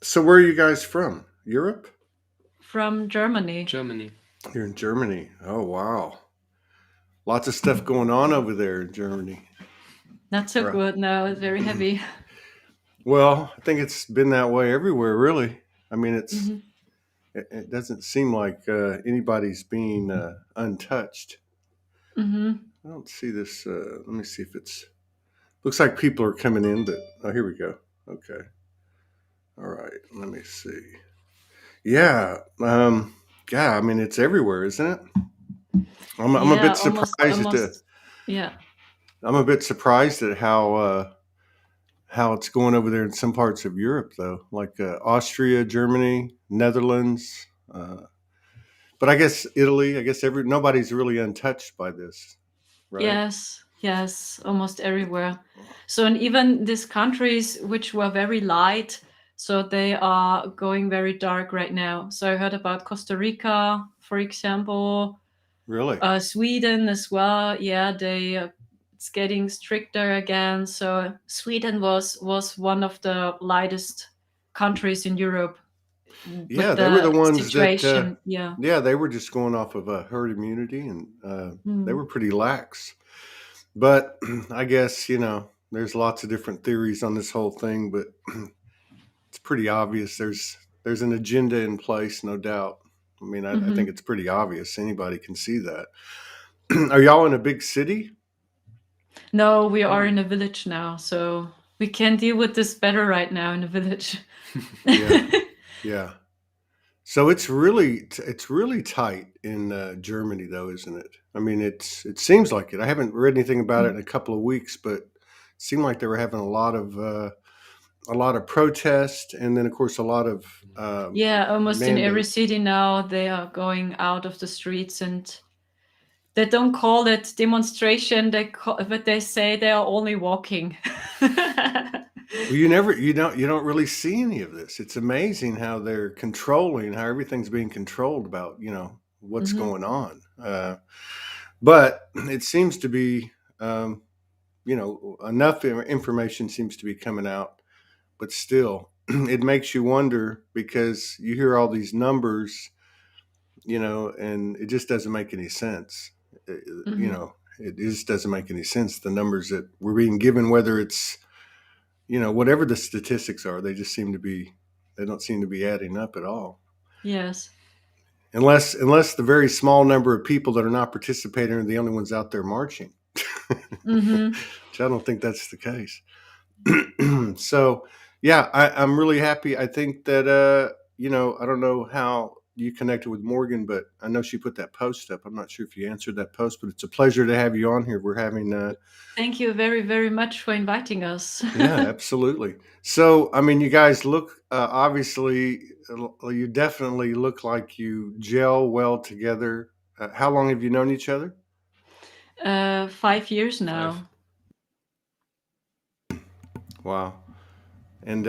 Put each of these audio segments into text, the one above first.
So where are you guys from? Europe? From Germany. Germany. You're in Germany. Oh wow. Lots of stuff going on over there in Germany. Not so Right. good now. It's very heavy. Well, I think it's been that way everywhere, really. I mean, Hmm. it doesn't seem like anybody's being untouched. Hmm. I don't see this. Let me see if it's. Looks like people are coming in, but oh, here we go. Okay. All right. Let me see. Yeah. Yeah. I mean, it's everywhere, isn't it? I'm a Yeah, bit surprised at. almost. Yeah. I'm a bit surprised at how it's going over there in some parts of Europe, though, like Austria, Germany, Netherlands. But I guess Italy. I guess nobody's really untouched by this, right? Yes. Yes. Almost everywhere. So, and even these countries which were very light, so they are going very dark right now. So I heard about Costa Rica, for example, Really? Sweden as well. Yeah, it's getting stricter again. So Sweden was one of the lightest countries in Europe with Yeah, they were the the ones that. situation. Yeah. Yeah, they were just going off of herd immunity, and they Mm. were pretty lax. But I guess there's lots of different theories on this whole thing, but it's pretty obvious. There's an agenda in place, no doubt. I mean, I think Hmm. it's pretty obvious. Anybody can see that. Are y'all in a big city? No, we are in a village now, so we can deal with this better right now in a village. Yeah, yeah. So it's really tight in Germany, though, isn't it? I mean, it seems like it. I haven't read anything about it in a couple of weeks, but it seemed like they were having a lot of protest, and then of course a lot of Yeah, almost in every mandate. city now they are going out of the streets, and they don't call it demonstration. But they say they are only walking. Well, you don't really see any of this. It's amazing how they're controlling, how everything's being controlled about what's Hmm. going on. But it seems to be enough information seems to be coming out, but still, it makes you wonder because you hear all these numbers, and it just doesn't make any sense. Uh, You Hmm. know, it just doesn't make any sense. The numbers that we're being given, whether it's whatever the statistics are, they don't seem to be adding up at all. Yes. Unless the very small number of people that are not participating are the only ones out there marching, Hmm. which I don't think that's the case. So yeah, I'm really happy. I think that I don't know how you connected with Morgan, but I know she put that post up. I'm not sure if you answered that post, but it's a pleasure to have you on here. We're having Thank you very, very much for inviting us. Yeah, absolutely. So, I mean, you guys look obviously, you definitely look like you gel well together. How long have you known each other? 5 years Five. now. Wow. And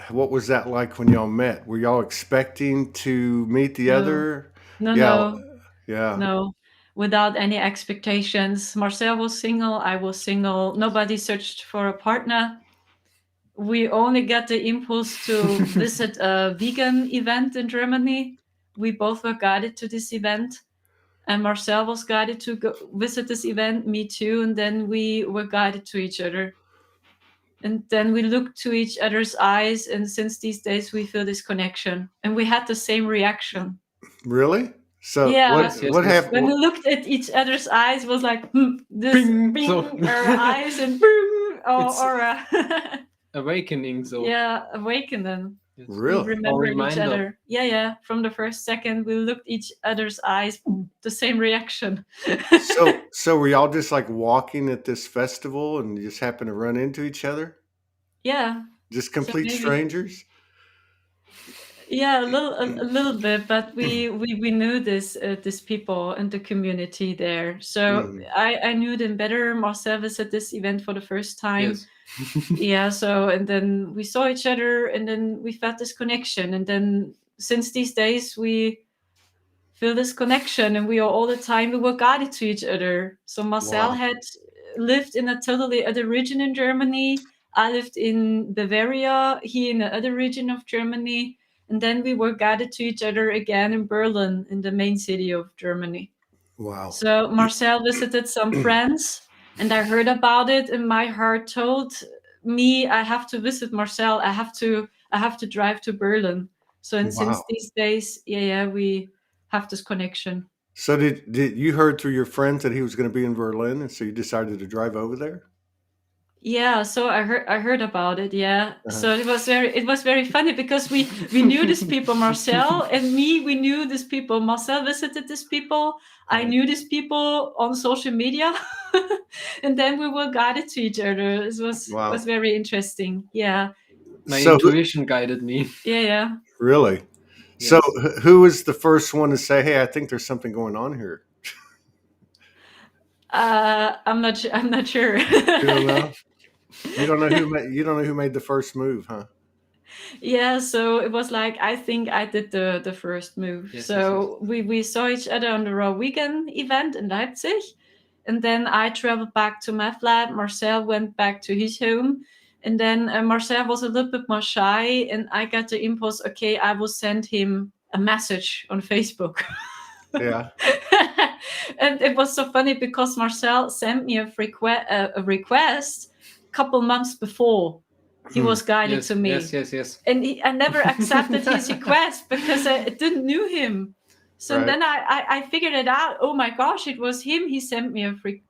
what was that like when y'all met? Were y'all expecting to meet the No, other? no, Yeah, no, yeah. no. Without any expectations. Marcel was single. I was single. Nobody searched for a partner. We only got the impulse to visit a vegan event in Germany. We both were guided to this event, and Marcel was guided to go visit this event, me too, and then we were guided to each other. And then we looked to each other's eyes, and since these days we feel this connection. And we had the same reaction. Really? So Yeah. Yes, yes, what yes. happened? When we looked at each other's eyes, was like this Bing. So bing our eyes and boom it's or awakening. So yeah, awakening. yes, We Really? or remembered each reminder. other. Yeah, yeah. From the first second we looked each other's eyes, the same reaction. So were y'all just like walking at this festival and you just happened to run into each other? Yeah. Just So complete maybe strangers? yeah, a little bit, but we knew this people and the community there. So Mhm. I knew them better. Marcel was at this event for the first time. Yes. Yeah, so and then we saw each other and then we felt this connection, and then since these days we feel this connection, and we are all the time we were guided to each other. So Marcel Wow. had lived in a totally other region in Germany. I lived in Bavaria, he in the other region of Germany. And then we were guided to each other again in Berlin, in the main city of Germany. Wow. So Marcel visited some friends, and I heard about it, and my heart told me I have to visit Marcel. I have to drive to Berlin. So and since Wow. these days, we have this connection. So did you heard through your friends that he was going to be in Berlin, and so you decided to drive over there? Yeah, so I heard about it. Yeah, Uh-huh. so it was very funny because we knew these people, Marcel and me. We knew these people. Marcel visited these people. I knew these people on social media, and then we were guided to each other. It was very interesting. Yeah, My So intuition guided me. yeah. really, Yes. so who was the first one to say, "Hey, I think there's something going on here"? I'm not. I'm not sure. You don't know. You don't know who made the first move, huh? Yeah, so it was like I think I did the first move. Yes, so we saw each other on the Raw Weekend event in Leipzig, and then I traveled back to my flat. Marcel went back to his home, and then Marcel was a little bit more shy, and I got the impulse. Okay, I will send him a message on Facebook. Yeah. And it was so funny because Marcel sent me a request a couple months before he was guided Yes, to me. yes. And I never accepted his request because I didn't knew him. So Right. then I figured it out. Oh my gosh, it was him. He sent me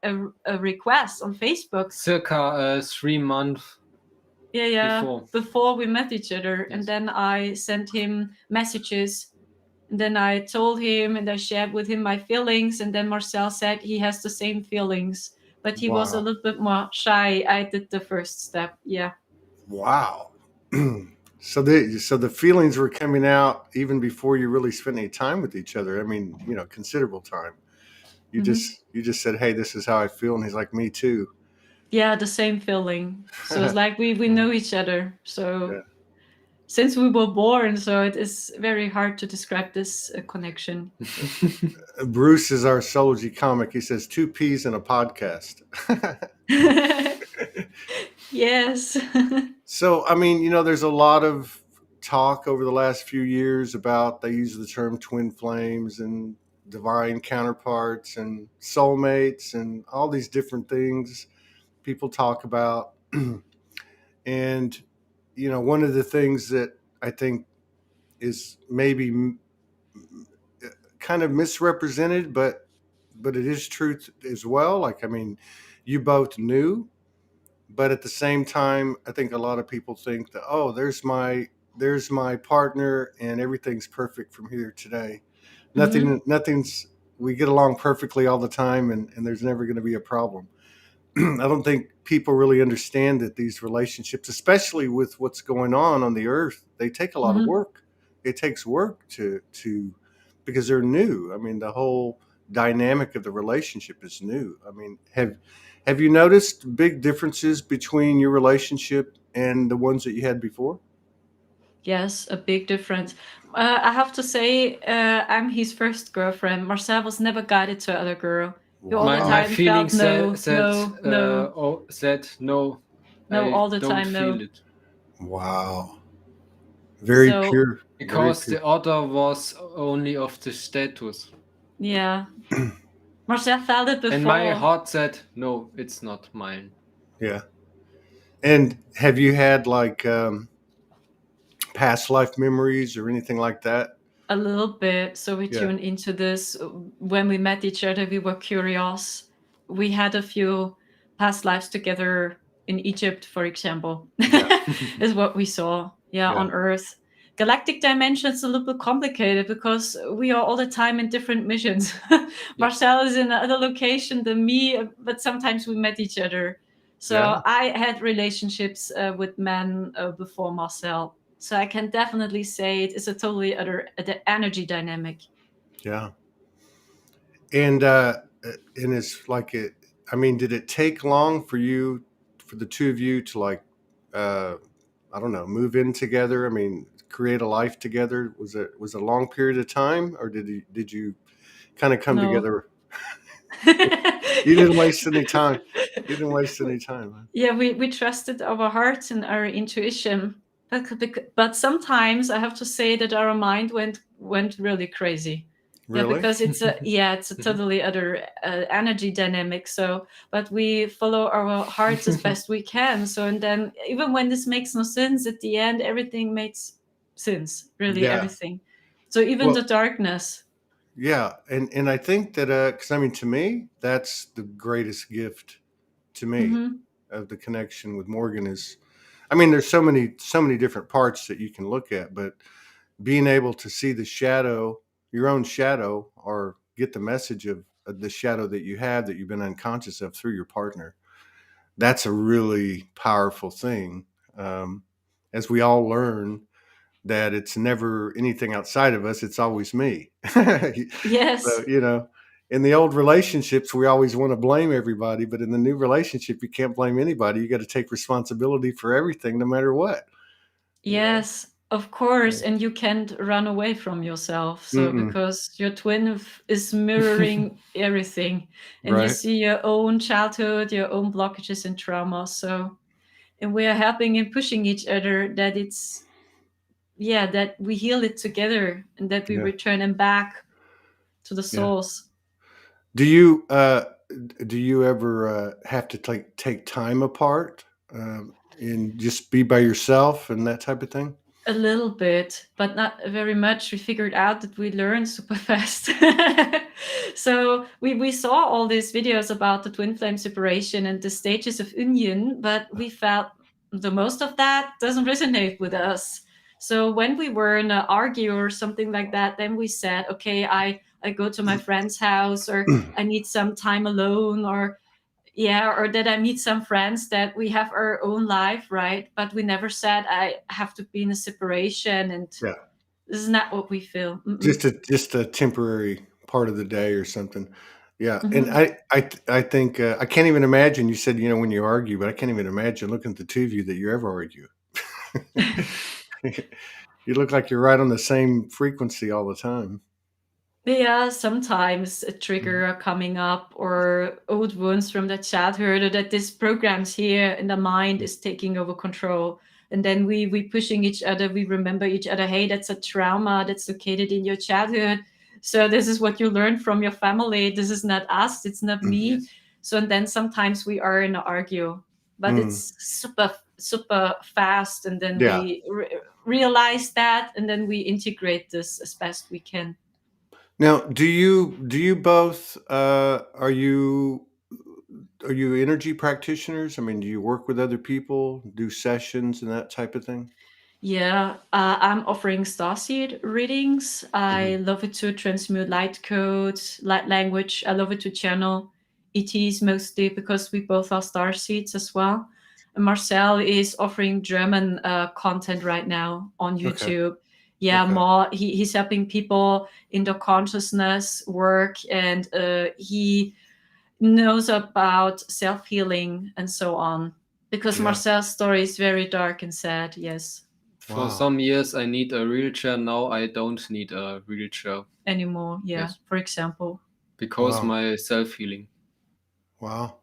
a request on Facebook. Circa 3 months. Before we met each other. Yes. And then I sent him messages. And then I told him and I shared with him my feelings. And then Marcel said he has the same feelings, but he was a Wow. little bit more shy. I did the first step. Yeah. Wow. So the feelings were coming out even before you really spent any time with each other. I mean, considerable time. You just said, "Hey, this is how I feel," and he's like, "Me too." Yeah, the same feeling. So it's like we know each other. So Yeah. since we were born, so it is very hard to describe this connection. Bruce is our Soulogy comic. He says 2 peas in a podcast. Yes. So, I mean, there's a lot of talk over the last few years about, they use the term twin flames and divine counterparts and soulmates and all these different things people talk about. And, one of the things that I think is maybe kind of misrepresented, but it is truth as well. Like, I mean, you both knew, but at the same time, I think a lot of people think that, oh, there's my partner and everything's perfect from here today. Nothing's, we get along perfectly all the time, and there's never going to be a problem. I don't think people really understand that these relationships, especially with what's going on the earth, they take a lot of work. It takes work to because they're new. I mean, the whole dynamic of the relationship is new. I mean, have you noticed big differences between your relationship and the ones that you had before? Yes, a big difference. I have to say, I'm his first girlfriend. Marcel was never guided to other girl. He all the Wow. My time feeling felt said no. no. No, I all the don't time, feel no. it. Wow. Very So, pure. Because Very the other was only of the status. yeah. Marcel felt it before. And my heart said, no, it's not mine. Yeah. And have you had like past life memories or anything like that? A little bit. So we tuned into this. When we met each other, we were curious. We had a few past lives together in Egypt, for example, is what we saw. Yeah, on Earth. Galactic dimensions a little bit complicated because we are all the time in different missions. Marcel is in another location than me, but sometimes we met each other. So I had relationships with men before Marcel. So I can definitely say it is a totally other energy dynamic. Yeah. And it's like it. I mean, did it take long for the two of you to like, I don't know, move in together? I mean, create a life together? Was it a long period of time, or did you kind of come No. together? You didn't waste any time. You didn't waste any time. Huh? Yeah, we trusted our hearts and our intuition. But sometimes I have to say that our mind went really crazy. Yeah, Really? because it's a totally other energy dynamic. So, but we follow our hearts as best we can. So, and then even when this makes no sense, at the end everything makes sense. Really, Yeah. everything. So even the Well, darkness. yeah, and I think that because I mean, to me, that's the greatest gift to me Mm-hmm. of the connection with Morgan is. I mean, there's so many different parts that you can look at, but being able to see the shadow, your own shadow, or get the message of the shadow that you have that you've been unconscious of through your partner, that's a really powerful thing. Um, as we all learn that it's never anything outside of us, it's always me. So, Yes. in the old relationships, we always want to blame everybody, but in the new relationship, you can't blame anybody. You got to take responsibility for everything, no matter what. You know? Yes, of course, and you can't run away from yourself. So Mm-mm. because your twin is mirroring everything, and you Right. see your own childhood, your own blockages and trauma. So, and we are helping and pushing each other that it's that we heal it together and that we Yeah. return them back to the Yeah. souls. Do you ever have to take time apart and just be by yourself and that type of thing? A little bit, but not very much. We figured out that we learn super fast. So we saw all these videos about the twin flame separation and the stages of union, but we felt the most of that doesn't resonate with us. So when we were in an argue or something like that, then we said, okay, I go to my friend's house, or I need some time alone, or that I meet some friends, that we have our own life, right? But we never said I have to be in a separation, and Yeah. this is not what we feel. Just a temporary part of the day or something. Yeah, and Mhm. I think I can't even imagine. You said when you argue, but I can't even imagine looking at the two of you that you ever argue. You look like you're right on the same frequency all the time. Yeah, sometimes a Mhm. trigger coming up, or old wounds from the childhood, or that this programs here in the mind is taking over control. And then we pushing each other, we remember each other, hey, that's a trauma that's located in your childhood. So this is what you learned from your family. This is not us, it's not me. Yes. So and then sometimes we are in an argue, but Mm. it's super fast, and then Yeah. we realize that, and then we integrate this as best we can. Now, do you both are you energy practitioners? I mean, do you work with other people, do sessions and that type of thing? Yeah, I'm offering Starseed readings. I Hmm. love it to transmute light codes, light language. I love it to channel ETs mostly because we both are Starseeds as well. And Marcel is offering German content right now on Okay. YouTube. Yeah, Okay. more he's helping people in the consciousness work, and he knows about self healing and so on. Because Yeah. Marcel's story is very dark and sad. Yes. For Wow. some years, I need a wheelchair. Now I don't need a wheelchair. Anymore. Yeah, Yes, for example. because Wow. my self healing. Wow.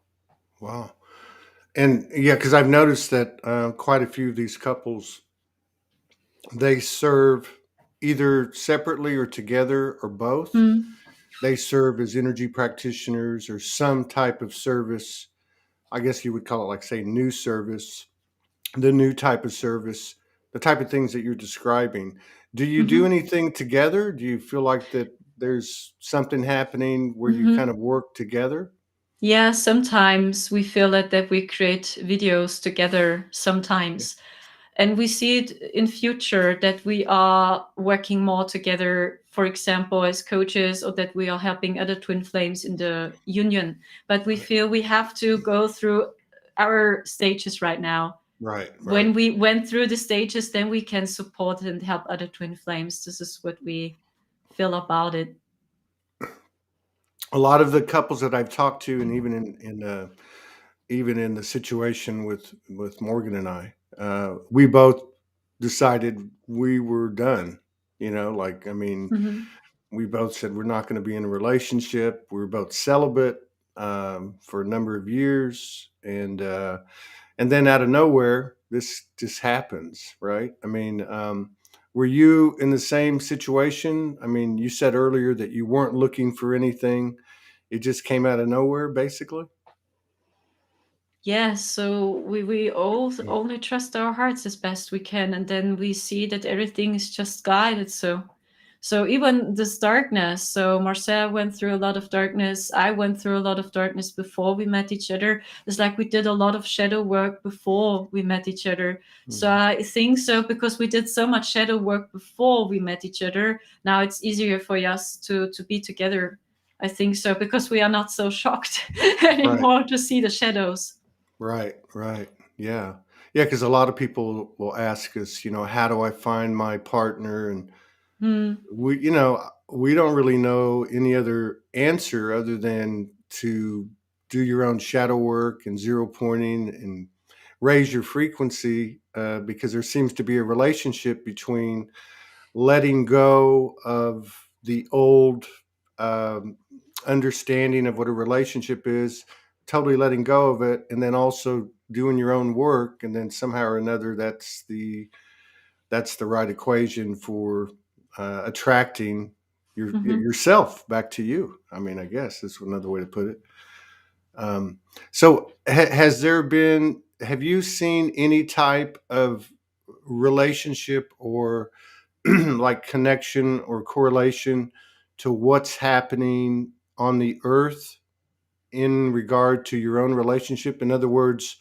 Wow. And yeah, because I've noticed that quite a few of these couples, they serve either separately or together or both. Mm. They serve as energy practitioners or some type of service. I guess you would call it, like, say, new service, the new type of service, the type of things that you're describing. Do you do Hmm. anything together? Do you feel like that there's something happening where you kind Hmm. of work together? Yeah, sometimes we feel that we create videos together Yeah. sometimes. And we see it in future that we are working more together, for example, as coaches, or that we are helping other twin flames in the union. But we Right. feel we have to go through our stages right now. Right. Right. When we went through the stages, then we can support and help other twin flames. This is what we feel about it. A lot of the couples that I've talked to, and even in the situation with Morgan and I, we both decided we were done. Like, I mean, Hmm. we both said we're not going to be in a relationship. We were both celibate. for a number of years, and then out of nowhere, this just happens, right? I mean, were you in the same situation? I mean, you said earlier that you weren't looking for anything; it just came out of nowhere, basically. Yeah, so we all only trust our hearts as best we can, and then we see that everything is just guided. So even this darkness. So Marcel went through a lot of darkness. I went through a lot of darkness before we met each other. It's like we did a lot of shadow work before we met each other. So Mhm. I think so because we did so much shadow work before we met each other. Now it's easier for us to be together. I think so because we are not so shocked Right, anymore to see the shadows. right. Yeah, yeah. Because a lot of people will ask us, how do I find my partner? And Hmm. we don't really know any other answer other than to do your own shadow work and zero pointing and raise your frequency, because there seems to be a relationship between letting go of the old um, understanding of what a relationship is, totally letting go of it, and then also doing your own work, and then somehow or another that's the right equation for attracting Hmm. yourself back to you. I mean, I guess that's another way to put it. So, has there been? Have you seen any type of relationship or like connection or correlation to what's happening on the earth in regard to your own relationship? In other words,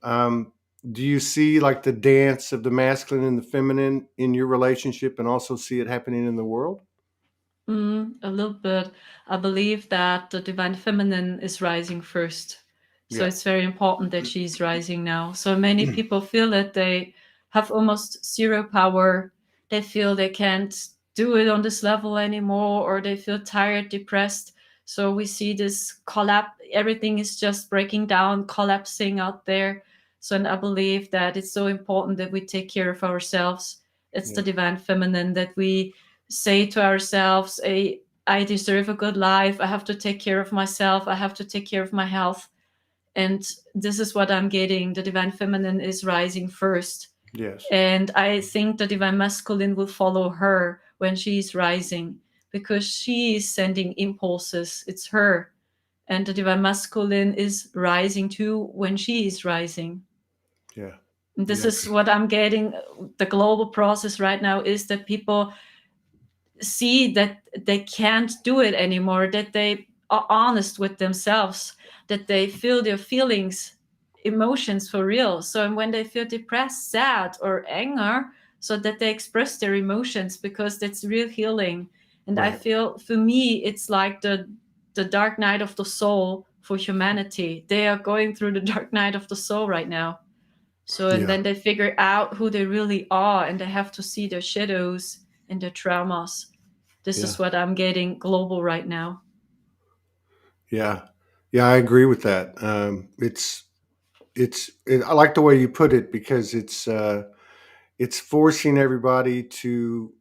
um, do you see like the dance of the masculine and the feminine in your relationship and also see it happening in the world? A little bit. I believe that the divine feminine is rising first. So Yeah. it's very important that she's rising now. So many people feel that they have almost zero power. They feel they can't do it on this level anymore, or they feel tired, depressed. So we see this collapse. Everything is just breaking down, collapsing out there. So and I believe that it's so important that we take care of ourselves. It's the Yeah. divine feminine that we say to ourselves, I deserve a good life. I have to take care of myself. I have to take care of my health. And this is what I'm getting. The divine feminine is rising first. Yes. And I think the divine masculine will follow her when she's rising because she is sending impulses. It's her. And the divine masculine is rising too when she is rising. Yeah. And this Yeah. is what I'm getting. The global process right now is that people see that they can't do it anymore, that they are honest with themselves, that they feel their feelings, emotions for real. So when they feel depressed, sad, or anger, so that they express their emotions because that's real healing. And I Right. feel for me, it's like the dark night of the soul for humanity. They are going through the dark night of the soul right now. So, and Yeah. then they figure out who they really are and they have to see their shadows and their traumas. This Yeah. is what I'm getting global right now. Yeah. Yeah. I agree with that. I like the way you put it because it's forcing everybody to.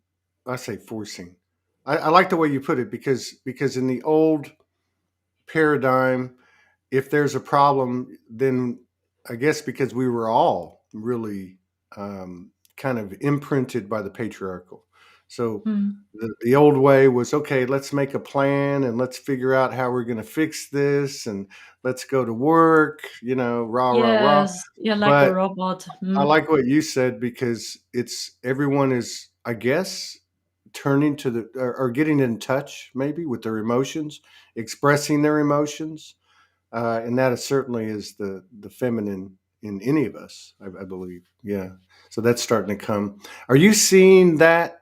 I say forcing. I like the way you put it because in the old paradigm, if there's a problem, then I guess because we were all really kind of imprinted by the patriarchal. So Hmm. the old way was okay, let's make a plan and let's figure out how we're going to fix this and let's go to work, rah, rah, rah. Yes, you're like a But robot. I Hmm. like what you said because everyone is, I guess, turning to or getting in touch maybe with their emotions, expressing their emotions, and that certainly is the feminine in any of us, I believe. Yeah, so that's starting to come. Are you seeing that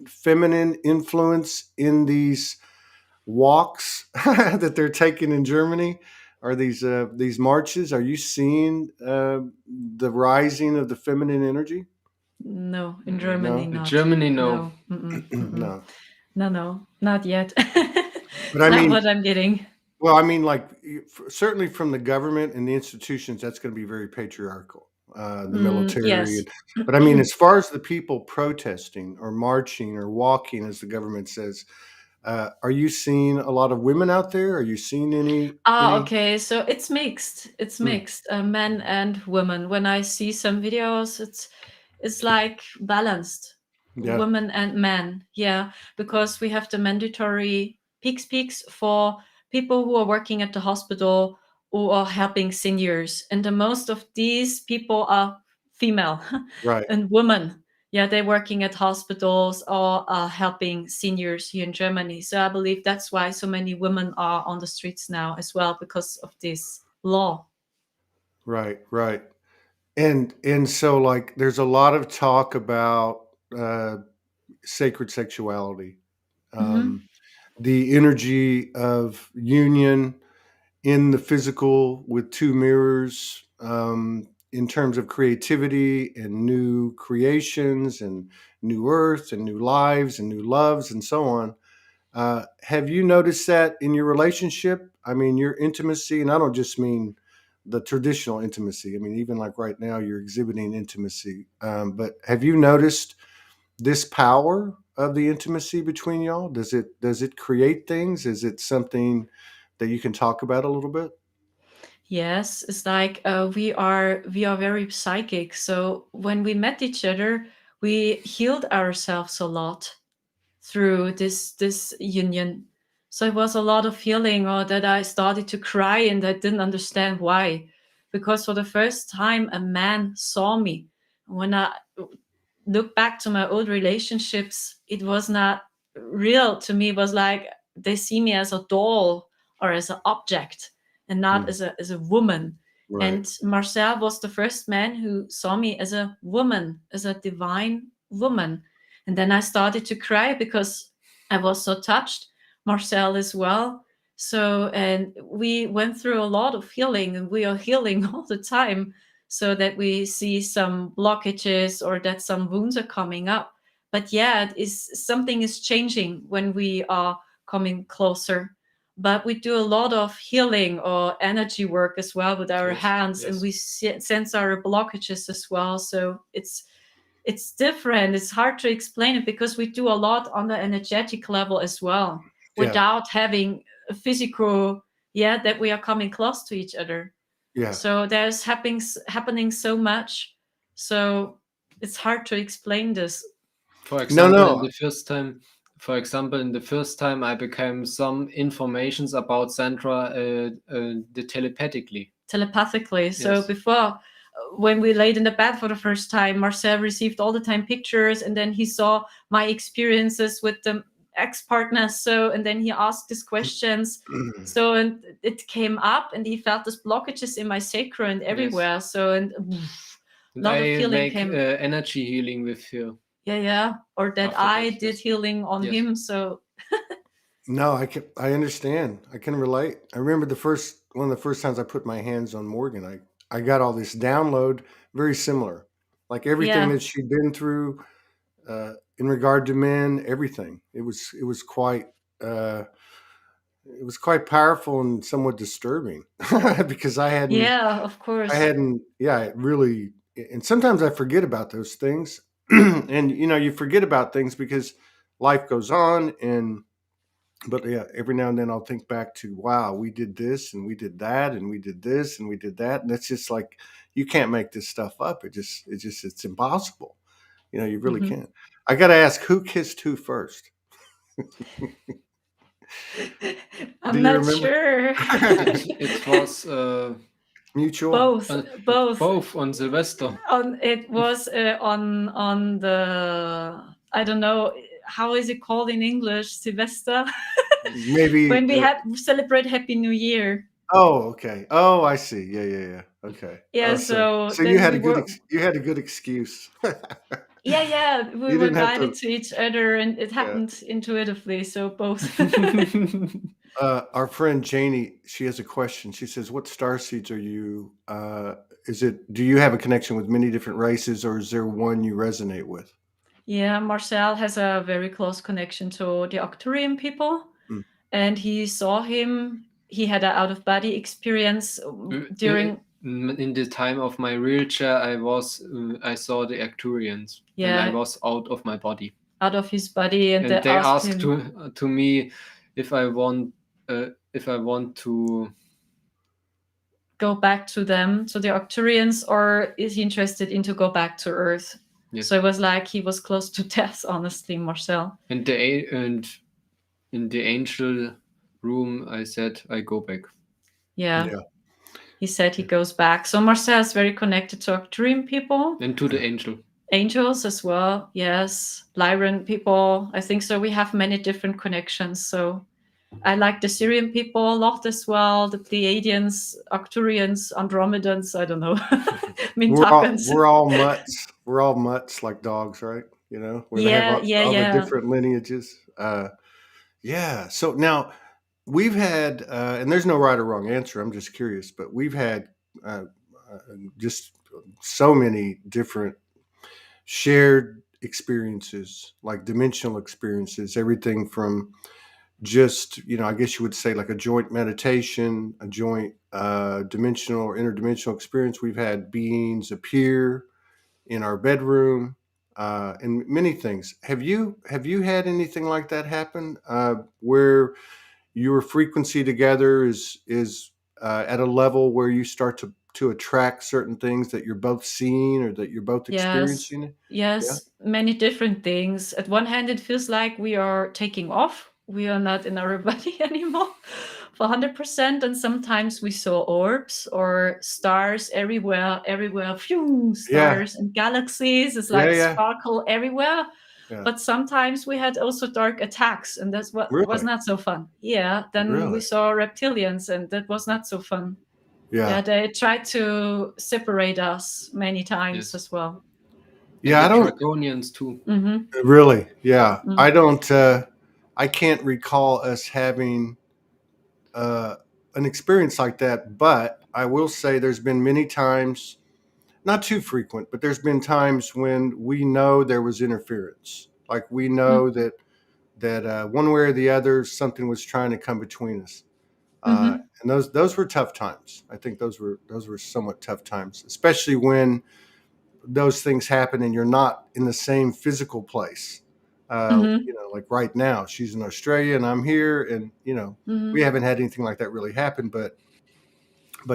feminine influence in these walks that they're taking in Germany? Are these marches? Are you seeing the rising of the feminine energy? No, in Germany, No, In not. Germany, no. No, mm-mm, mm-mm. no. No, no, not yet. But It's I not mean, what I'm getting. well, I mean, like certainly from the government and the institutions, that's going to be very patriarchal, the military. Yes. But I mean, as far as the people protesting or marching or walking, as the government says, Are you seeing a lot of women out there? Are you seeing any? Okay. So it's mixed. It's Hmm, mixed, men and women. When I see some videos, it's like balanced, yeah, women and men. Yeah, because we have the mandatory peaks for people who are working at the hospital or are helping seniors, and the most of these people are female right, and women. Yeah, they're working at hospitals or helping seniors here in Germany. So I believe that's why so many women are on the streets now as well, because of this law. right. And so like there's a lot of talk about uh, sacred sexuality, Hmm. um, the energy of union in the physical with two mirrors, in terms of creativity and new creations and new earth and new lives and new loves and so on. Have you noticed that in your relationship? I mean, your intimacy, and I don't just mean the traditional intimacy. I mean, even like right now, you're exhibiting intimacy. But have you noticed this power of the intimacy between y'all? Does it create things? Is it something that you can talk about a little bit? Yes, it's like we are very psychic. So when we met each other, we healed ourselves a lot through this union. So it was a lot of healing, or that I started to cry and I didn't understand why, because for the first time a man saw me. When I look back to my old relationships, it was not real to me. It was like they see me as a doll or as an object and not Hmm, as a woman. right. And Marcel was the first man who saw me as a woman, as a divine woman. And then I started to cry because I was so touched. Marcel as well. So, and we went through a lot of healing, and we are healing all the time, so that we see some blockages or that some wounds are coming up. But yeah, it is something is changing when we are coming closer. But we do a lot of healing or energy work as well with our Yes, hands, and yes. we sense our blockages as well. So it's different. It's hard to explain it because we do a lot on the energetic level as well, Yeah, without having a physical, yeah, that we are coming close to each other. yeah. So there's happening so much. So it's hard to explain this. For No, example, in no. the first time, I became some informations about Sandra the telepathically. Telepathically. So Yes. before, when we laid in the bed for the first time, Marcel received all the time pictures, and then he saw my experiences with the ex-partners. So, and then he asked these questions. So, and it came up, and he felt these blockages in my sacral and Yes. everywhere. So, and a And lot of I healing make came. energy healing with her Yeah, yeah. Or that after I that. did Yes. healing on Yes. him. So, No, I understand. I can relate. I remember one of the first times I put my hands on Morgan. I got all this download, very similar, like everything yeah. that she'd been through, in regard to men, everything. Uh, it was quite powerful and somewhat disturbing because Yeah, of I course. hadn't, yeah, it really, and sometimes I forget about those things, and you forget about things because life goes on, and but yeah, every now and then I'll think back to, wow, we did this and we did that and we did this and we did that, and it's just like you can't make this stuff up. It's impossible. You really Mhm. can't. I got to ask, who kissed who first? Do I'm you not remember? sure. It was Mutual. Both, both. both on Sylvester. On it was on the, I don't know how is it called in English, Sylvester, Maybe. when we had celebrate Happy New Year. Oh, okay. Oh, I see. Yeah. Okay. Yeah, Oh, so so you then had we a good were, you had a good excuse. yeah, we You were didn't have guided to. to each other, and it Yeah. happened intuitively. So both. Our friend Janie, she has a question. She says, "What star seeds are you? Is it? Do you have a connection with many different races, or is there one you resonate with?" Yeah, Marcel has a very close connection to the Octurian people, Mm. and he saw him. He had an out of body experience during. In the time of my wheelchair, I saw the Acturians, and I Yeah, was out of my body. out of his body, and And they asked asked him to me if I want to. go back to them, to the Arcturians, or is he interested in to go back to Earth? Yes. So it was like he was close to death, honestly, Marcel. And in the angel room, I said I go back. Yeah. Yeah. He said he goes back. So Marcel is very connected to Arcturian people. And to the angel. Angels as well, yes. Lyran people, I think so. We have many different connections. So I like the Syrian people a lot as well. The Pleiadians, Arcturians, Andromedans, I don't know. Mintakans. We're all mutts. We're all mutts like dogs, right? You know, where they have all the different lineages. Yeah. So now we've had, and there's no right or wrong answer. I'm just curious, but we've had just so many different shared experiences, like dimensional experiences, everything from just, I guess you would say like a joint meditation, a joint dimensional or interdimensional experience. We've had beings appear in our bedroom, and many things. Have you had anything like that happen, where your frequency together is at a level where you start to attract certain things that you're both seeing or that you're both experiencing? Yes, many different things. At one hand, it feels like we are taking off. We are not in our body anymore for 100%. And sometimes we saw orbs or stars everywhere, phew, stars and galaxies. It's like sparkle everywhere. Yeah. But sometimes we had also dark attacks, and that's what was not so fun. Yeah. Then we saw reptilians, and that was not so fun. Yeah, they tried to separate us many times as well. Yeah, and the Dragonians too. Mm-hmm. Really? Yeah. Mm-hmm. I don't. I can't recall us having an experience like that, but I will say there's been many times, not too frequent, but there's been times when we know there was interference. Like we know that one way or the other, something was trying to come between us. And those were tough times. I think those were somewhat tough times, especially when those things happen and you're not in the same physical place. Like right now, she's in Australia and I'm here, and we haven't had anything like that really happen, but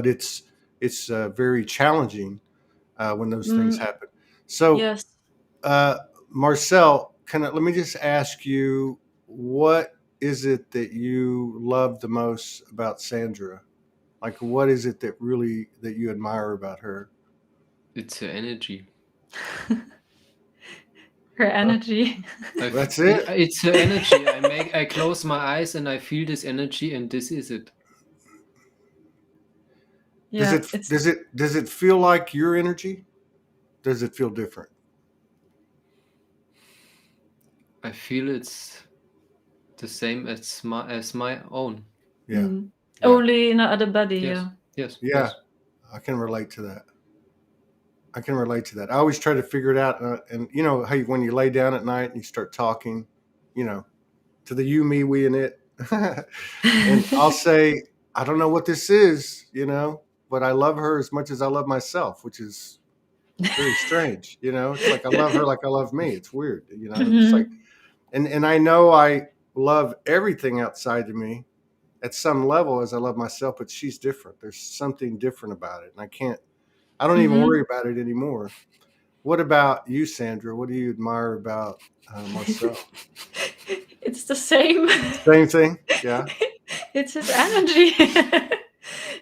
it's very challenging when those things happen. So, yes. Marcel, let me just ask you, what is it that you love the most about Sandra? Like, what is it that you admire about her? It's her energy. Her energy. That's it. It's her energy. I close my eyes and I feel this energy, and this is it. Yeah, does it feel like your energy? Does it feel different? I feel it's the same as my own. Yeah. Only in another body. Yes. Yeah. Yes. Yeah. I can relate to that. I always try to figure it out. And you know how when you lay down at night and you start talking, to the you, me, we, and it. And I'll say, I don't know what this is, but I love her as much as I love myself, which is very strange. It's like I love her like I love me. It's weird. It's like, and I know I love everything outside of me at some level as I love myself, but she's different. There's something different about it. And I don't even worry about it anymore. What about you, Sandra? What do you admire about Marcel? It's the same. Same thing? Yeah. It's his energy.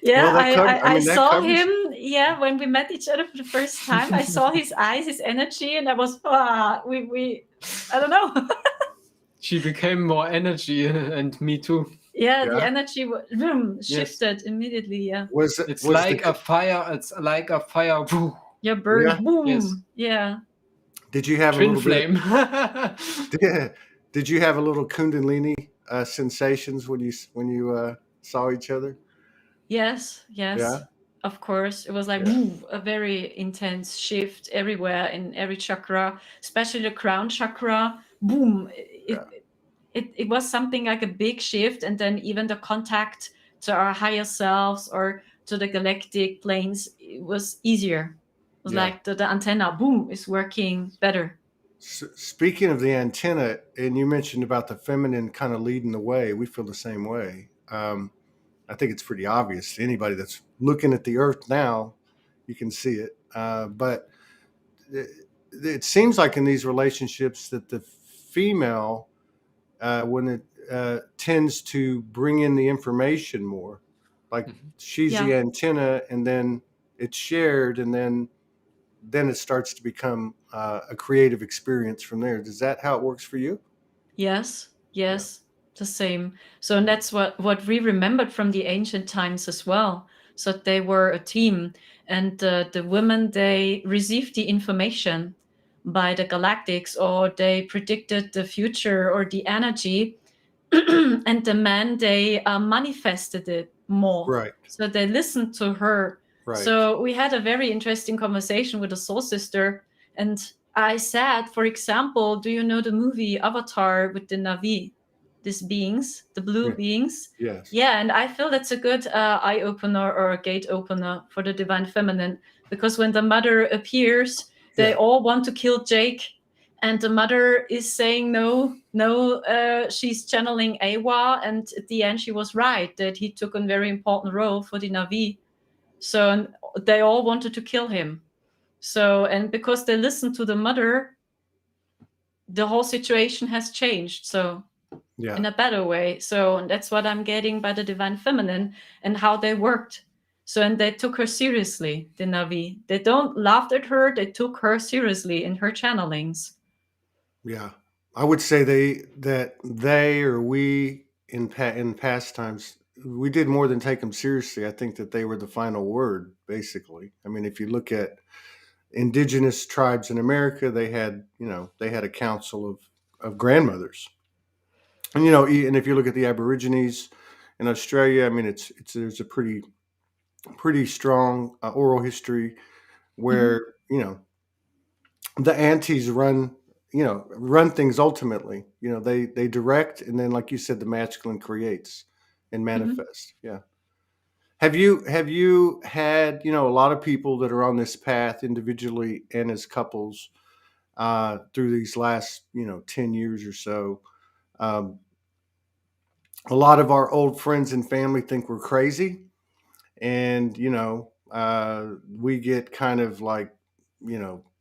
Yeah, well, I saw him. Yeah, when we met each other for the first time, I saw his eyes, his energy, and I was, I don't know. She became more energy, and me too. Yeah, the energy shifted immediately. Yeah, it's like a fire. It's like a fire. Yeah, burn. Boom. Yes. Yeah. Did you have twin a little flame? Did you have a little Kundalini sensations when you saw each other? Yes. Yeah. Of course, it was like a very intense shift everywhere in every chakra, especially the crown chakra. Boom! It was something like a big shift, and then even the contact to our higher selves or to the galactic planes, it was easier. It was like the antenna, boom, is working better. Speaking of the antenna, and you mentioned about the feminine kind of leading the way, we feel the same way. I think it's pretty obvious to anybody that's looking at the Earth now. You can see it, but it seems like in these relationships that the female, when it tends to bring in the information more, like she's the Yeah. antenna, and then it's shared, and then it starts to become a creative experience from there. Is that how it works for you? Yes, Yeah. yes, the same. So and that's what we remembered from the ancient times as well. So they were a team, and the women, they received the information by the galactics, or they predicted the future or the energy, and the men, they manifested it more. Right. So they listened to her. Right. So we had a very interesting conversation with a soul sister, and I said, for example, do you know the movie Avatar with the Navi, these beings, the blue Yeah. beings? Yes. Yeah, and I feel that's a good eye opener or a gate opener for the divine feminine, because when the mother appears, they Yeah. all want to kill Jake, and the mother is saying no, no. She's channeling Awa, and at the end, she was right that he took a very important role for the Navi. So they all wanted to kill him. So, and because they listened to the mother, the whole situation has changed. So, Yeah. in a better way. So, that's what I'm getting by the divine feminine and how they worked. So, and they took her seriously, the Navi. They don't laughed at her, they took her seriously in her channelings. Yeah. I would say they or we in past times, we did more than take them seriously. I think that they were the final word, basically. I mean, if you look at indigenous tribes in America, they had a council of grandmothers, and and if you look at the Aborigines in Australia, I mean, it's there's a pretty strong oral history Mhm. where the aunties run things ultimately. They direct, and then, like you said, the masculine creates and Mhm. manifests. Yeah. Have you had a lot of people that are on this path individually and as couples through these last 10 years or so? um, a lot of our old friends and family think we're crazy, and we get kind of like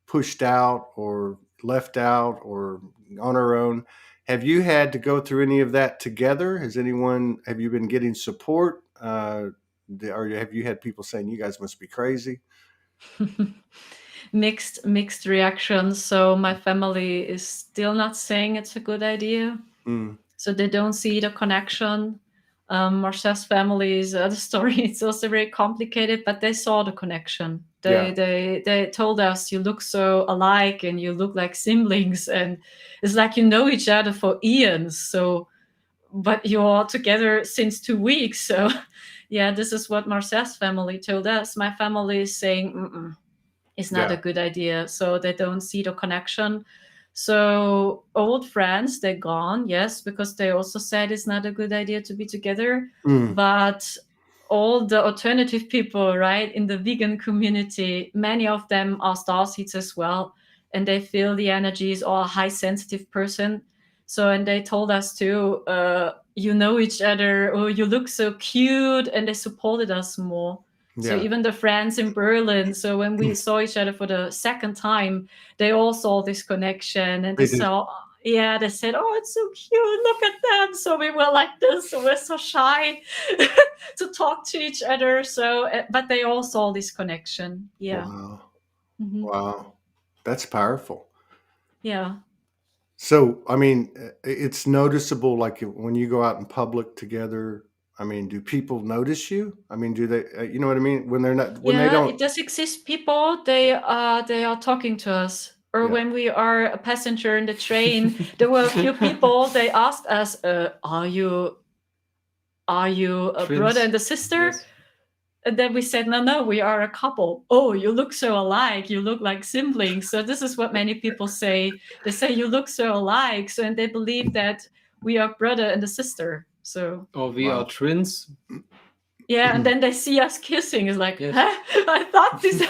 pushed out or left out or on our own. Have you had to go through any of that together? Have you been getting support, or have you had people saying you guys must be crazy? Mixed reactions. So my family is still not saying it's a good idea. Mm, So they don't see the connection. Marcel's family is the story. It's also very complicated, but they saw the connection. yeah. They told us, you look so alike and you look like siblings, and it's like you know each other for eons. So, but you're together since 2 weeks. So, yeah, this is what Marcel's family told us. My family is saying, mm-mm, is not a Yeah. good idea. So they don't see the connection. So old friends, they're gone, yes, because they also said it's not a good idea to be together. Mm, But all the alternative people, right, in the vegan community, many of them are starseeds as well. And they feel the energies, or a high sensitive person. So, and they told us too, you know each other, oh, you look so cute. And they supported us more. So yeah. even the friends in Berlin, so when we saw each other for the second time, they all saw this connection, and they They did. saw, yeah, they said, oh, it's so cute, look at them. So we were like this, so we're so shy to talk to each other. So, but they all saw this connection. Yeah. Wow. Hmm. Wow. That's powerful. Yeah. So, I mean, it's noticeable, like when you go out in public together. I mean, do people notice you? I mean, do they, you know what I mean? When they Yeah, don't, it does exist people. They are talking to us. Or yeah. when we are a passenger in the train, there were a few people. They asked us, "Are you a brother Twins. and a sister?" Yes. And then we said, "No, no, we are a couple." Oh, you look so alike. You look like siblings. So this is what many people say. They say you look so alike. So, and they believe that we are brother and a sister. So Or we are Wow. twins. Yeah, and then they see us kissing. It's like, Yes. huh? I thought this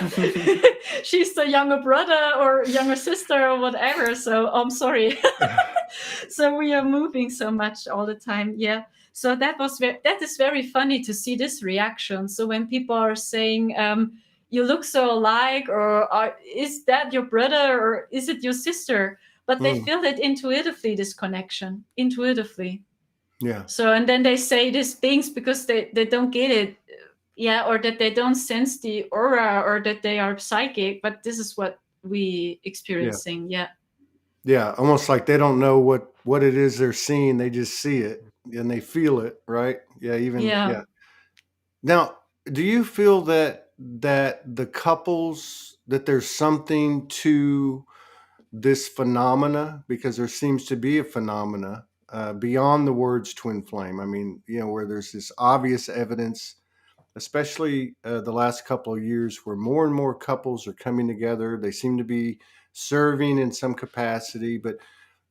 she's the younger brother or younger sister or whatever. So I'm sorry. So we are moving so much all the time. Yeah. So that is very funny to see this reaction. So when people are saying, "You look so alike," or "Is that your brother?" or "Is it your sister?" But they Mm, feel it intuitively. This connection, intuitively. yeah, So and then they say these things because they don't get it, yeah, or that they don't sense the aura, or that they are psychic. But this is what we yeah, experiencing. Yeah. yeah. Almost like they don't know what it is they're seeing. They just see it and they feel it, right? Yeah, even Yeah. yeah. Now, do you feel that the couples that there's something to this phenomena, because there seems to be a phenomena beyond the words twin flame? I mean, where there's this obvious evidence, especially the last couple of years, where more and more couples are coming together. They seem to be serving in some capacity, but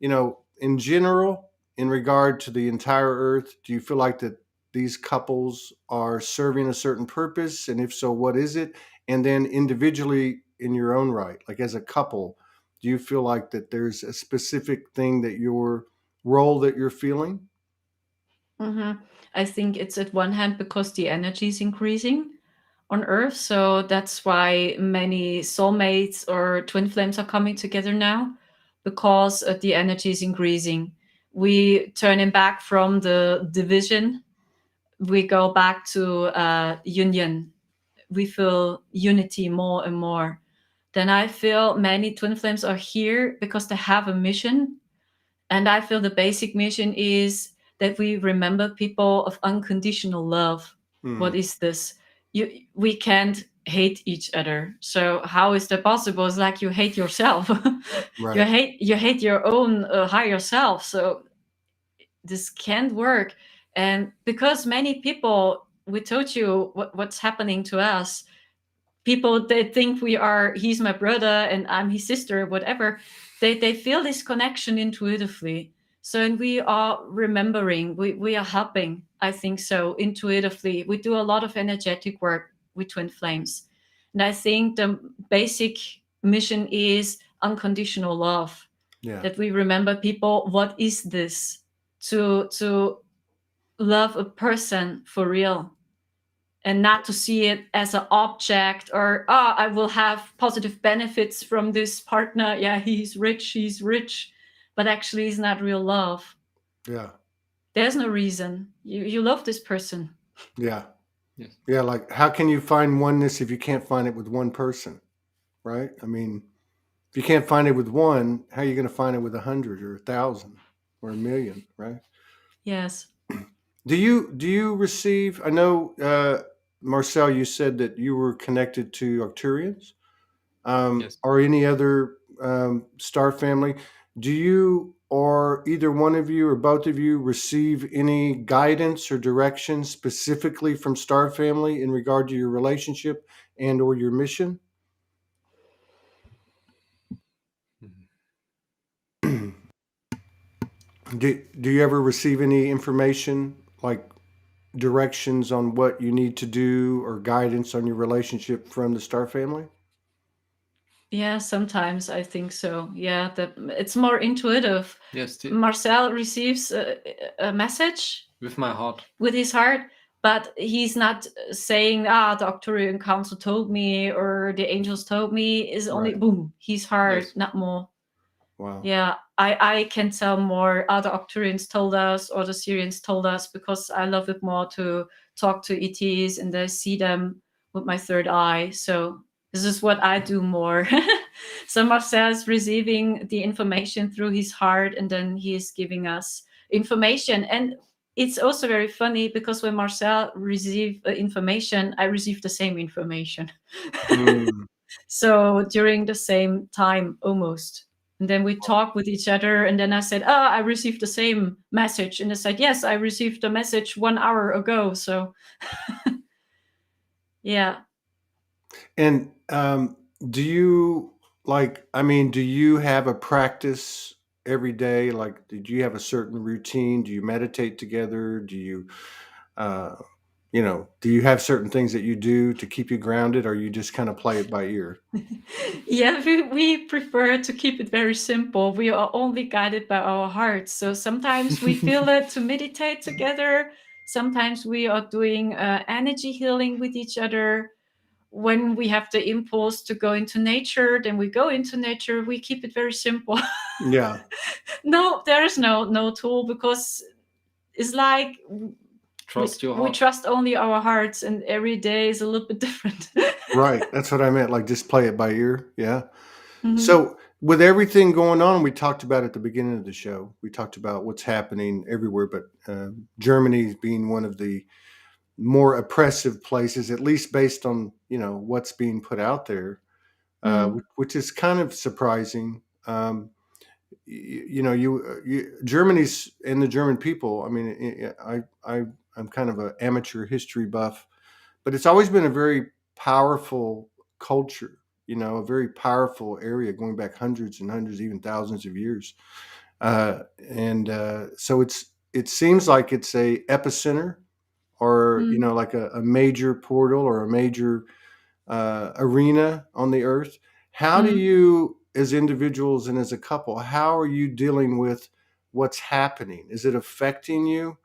in general, in regard to the entire earth, do you feel like that these couples are serving a certain purpose? And if so, what is it? And then individually, in your own right, like as a couple, do you feel like that there's a specific thing that your role that you're feeling? Hmm. I think it's at one hand because the energy is increasing on Earth, so that's why many soulmates or twin flames are coming together now, because the energy is increasing. We turning back from the division, we go back to union. We feel unity more and more. Then I feel many twin flames are here because they have a mission. And I feel the basic mission is that we remember people of unconditional love. What Hmm. is this? We can't hate each other. So how is that possible? It's like you hate yourself. Right. You hate your own higher self. So this can't work. And because many people, we told you what's happening to us, people, they think he's my brother and I'm his sister, whatever. They feel this connection intuitively. So, and we are remembering, we are helping, I think so, intuitively. We do a lot of energetic work with twin flames. And I think the basic mission is unconditional love, Yeah. that we remember people. What is this? To love a person for real, and not to see it as an object, or I will have positive benefits from this partner. Yeah, he's rich, but actually it's not real love. Yeah. There's no reason. You love this person. Yeah. Yes. Yeah. Like, how can you find oneness if you can't find it with one person? Right. I mean, if you can't find it with one, how are you going to find it with 100 or 1,000 or 1,000,000? Right. Yes. Do you receive? I know, Marcel, you said that you were connected to Arcturians, Yes. or any other star family. Do you, or either one of you or both of you, receive any guidance or direction specifically from star family in regard to your relationship and or your mission? Do you ever receive any information, like directions on what you need to do or guidance on your relationship from the star family? Yeah, sometimes I think so. Yeah, that it's more intuitive. Yes. Marcel receives a message With my heart. with his heart, but he's not saying, the Arcturian Council told me or the angels told me. Is only Right. boom, his heart, Yes. not more. Wow. Yeah, I can tell more. Other Arcturians told us, or the Syrians told us, because I love it more to talk to ETs and I see them with my third eye. So this is what I do more. So Marcel is receiving the information through his heart, and then he is giving us information. And it's also very funny because when Marcel received information, I received the same information. Mm, So during the same time, almost. And then we talk with each other. And then I said, I received the same message. And I said, yes, I received the message 1 hour ago. So, yeah. and do you, like, I mean, do you have a practice every day? Like, did you have a certain routine? Do you meditate together? Do you uh, do you have certain things that you do to keep you grounded, or you just kind of play it by ear? Yeah, we prefer to keep it very simple. We are only guided by our hearts. So sometimes we feel it to meditate together. Sometimes we are doing energy healing with each other. When we have the impulse to go into nature, then we go into nature. We keep it very simple. Yeah. No, there is no tool, because it's like Trust your we heart. trust only our hearts, and every day is a little bit different. Right. That's what I meant. Like, just play it by ear. Yeah. Mhm. So with everything going on, we talked about at the beginning of the show, we talked about what's happening everywhere, but Germany being one of the more oppressive places, at least based on, what's being put out there, Mm. which is kind of surprising. Germany's and the German people. I mean, I'm kind of an amateur history buff, but it's always been a very powerful culture. A very powerful area going back hundreds and hundreds, even thousands of years. And so it seems like it's a epicenter, or Mm. like a major portal, or a major arena on the earth. How do Mm. you, as individuals and as a couple, how are you dealing with what's happening? Is it affecting you?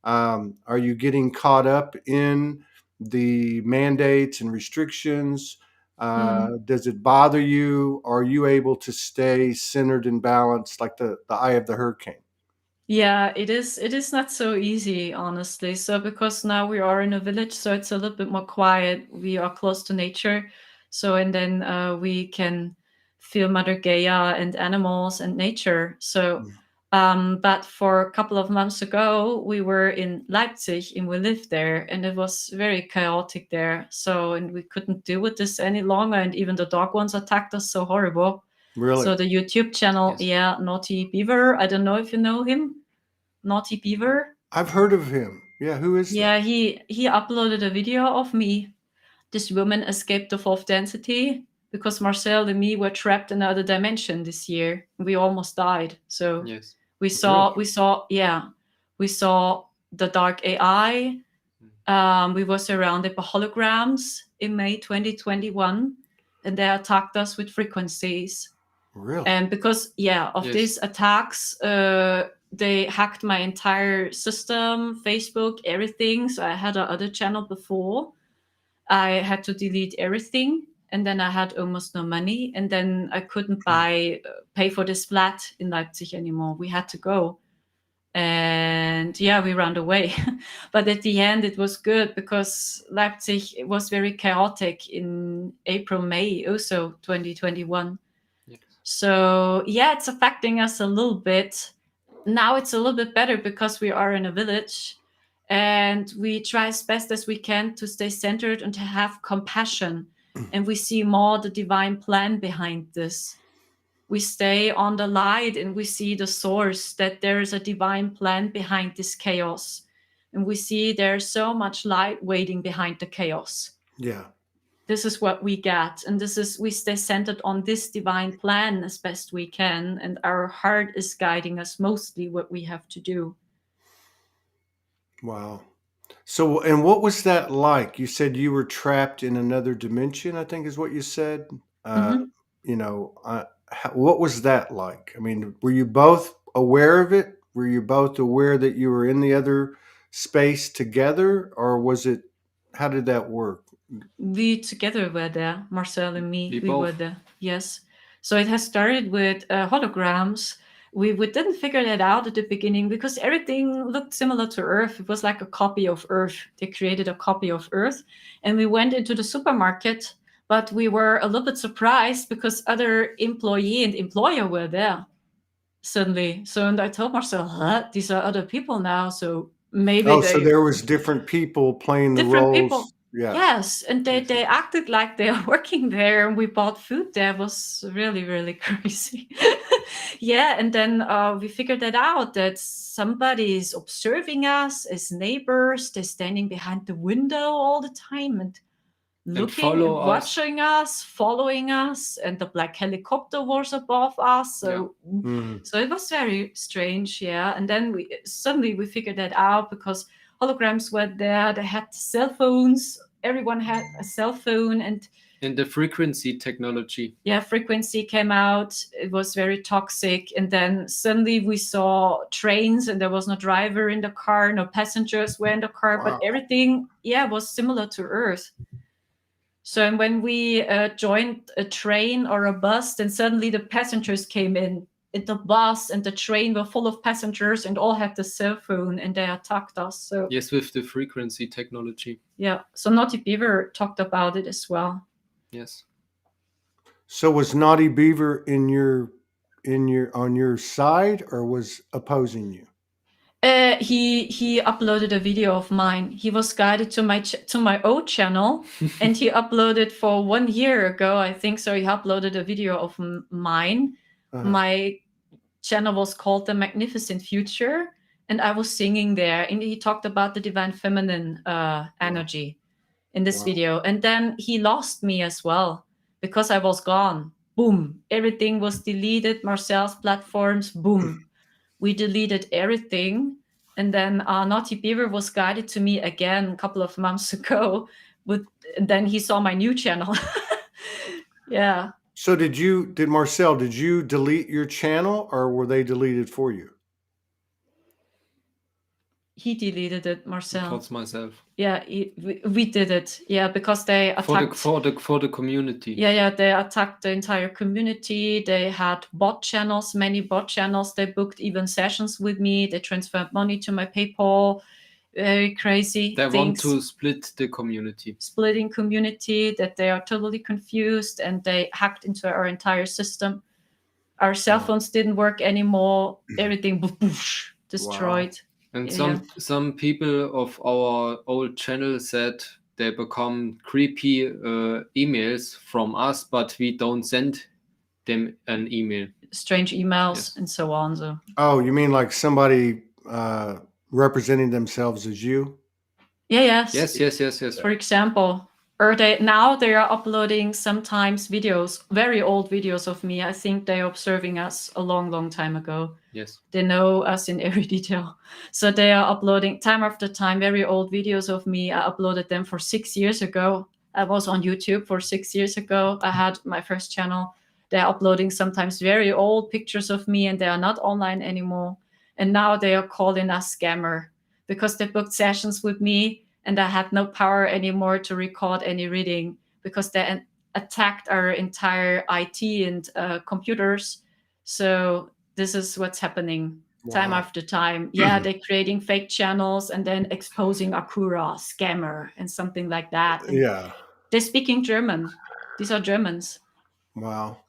Are you getting caught up in the mandates and restrictions? Mm. Does it bother you? Are you able to stay centered and balanced, like the eye of the hurricane? Yeah, it is. It is not so easy, honestly. So because now we are in a village, so it's a little bit more quiet. We are close to nature, so and then we can feel Mother Gaia and animals and nature. So, but for a couple of months ago, we were in Leipzig and we lived there, and it was very chaotic there. So, and we couldn't deal with this any longer, and even the dog ones attacked us so horrible. Really? So the YouTube channel, Yes. yeah, Naughty Beaver. I don't know if you know him, Naughty Beaver. I've heard of him. Yeah, who is that? Yeah, he uploaded a video of me. This woman escaped the fourth density because Marcel and me were trapped in another dimension this year. We almost died. So Yes. Really? we saw the dark AI. We were surrounded by holograms in May 2021, and they attacked us with frequencies. Really? And because of Yes. these attacks, they hacked my entire system, Facebook, everything. So I had another channel before. I had to delete everything, and then I had almost no money, and then I couldn't pay for this flat in Leipzig anymore. We had to go, and we ran away. But at the end, it was good because Leipzig was very chaotic in April, May, also 2021. Yes. So it's affecting us a little bit. Now it's a little bit better because we are in a village, and we try as best as we can to stay centered and to have compassion. And we see more the divine plan behind this. We stay on the light and we see the source, that there is a divine plan behind this chaos. And we see there's so much light waiting behind the chaos. Yeah. This is what we get, and we stay centered on this divine plan as best we can, and our heart is guiding us mostly what we have to do. Wow. So, and what was that like? You said you were trapped in another dimension, I think is what you said. Uh, Hmm. what was that like? I mean, were you both aware of it? Were you both aware that you were in the other space together, or how did that work? We together were there, Marcel and me, We we were both. there. Yes. So it has started with holograms. We didn't figure that out at the beginning because everything looked similar to Earth. It was like a copy of Earth. They created a copy of Earth, and we went into the supermarket, but we were a little bit surprised because other employee and employer were there suddenly. So, and I told Marcel, these are other people now. So maybe Oh, so they there was different people playing the different people. roles. Yeah. Yes, and they, Yes. they acted like they are working there, and we bought food there. It was really, really crazy. And then we figured that out, that somebody is observing us as neighbors. They're standing behind the window all the time and And looking follow and us. watching us, following us, and the black helicopter was above us. So Mm. so it was very strange, and then we figured that out because holograms were there. They had cell phones. Everyone had a cell phone, and the frequency technology. yeah, frequency came out. It was very toxic. And then suddenly we saw trains, and there was no driver in the car, no passengers were in the car, but everything, was similar to Earth. So and when we joined a train or a bus, then suddenly the passengers came in. The bus and the train were full of passengers and all had the cell phone, and they attacked us. So Yes, with the frequency technology. yeah, so Naughty Beaver talked about it as well. Yes. So was Naughty Beaver on your side, or was opposing you? He uploaded a video of mine. He was guided to my old channel, and he uploaded for 1 year ago, I think so. He uploaded a video of mine. My channel was called The Magnificent Future, and I was singing there. And he talked about the divine feminine energy in this video. And then he lost me as well because I was gone. Boom! Everything was deleted. Marcel's platforms. Boom! We deleted everything, and then Naughty Beaver was guided to me again a couple of months ago. Then he saw my new channel. Yeah. So Marcel, did you delete your channel, or were they deleted for you? He deleted it, Marcel. Towards myself. Yeah, we did it. Yeah, because they attacked for the community. Yeah, they attacked the entire community. They had many bot channels. They booked even sessions with me. They transferred money to my PayPal. Very crazy. They want to split the community. Splitting community, that they are totally confused, and they hacked into our entire system. Our cell phones didn't work anymore. Everything destroyed. Wow. And some people of our old channel said they become creepy emails from us, but we don't send them an email. Strange emails and so on. So. Oh, you mean like somebody representing themselves as you? Yeah, yes. For example, they are uploading sometimes videos, very old videos of me. I think they're observing us a long time ago. Yes. They know us in every detail. So they are uploading time after time very old videos of me. I uploaded them for 6 years ago. I was on YouTube for 6 years ago. I had my first channel. They're uploading sometimes very old pictures of me, and they are not online anymore. And now they are calling us scammer because they booked sessions with me, and I had no power anymore to record any reading because they attacked our entire IT and computers. So this is what's happening time after time. Yeah, they're creating fake channels and then exposing Akura, scammer, and something like that. And they're speaking German. These are Germans. Wow.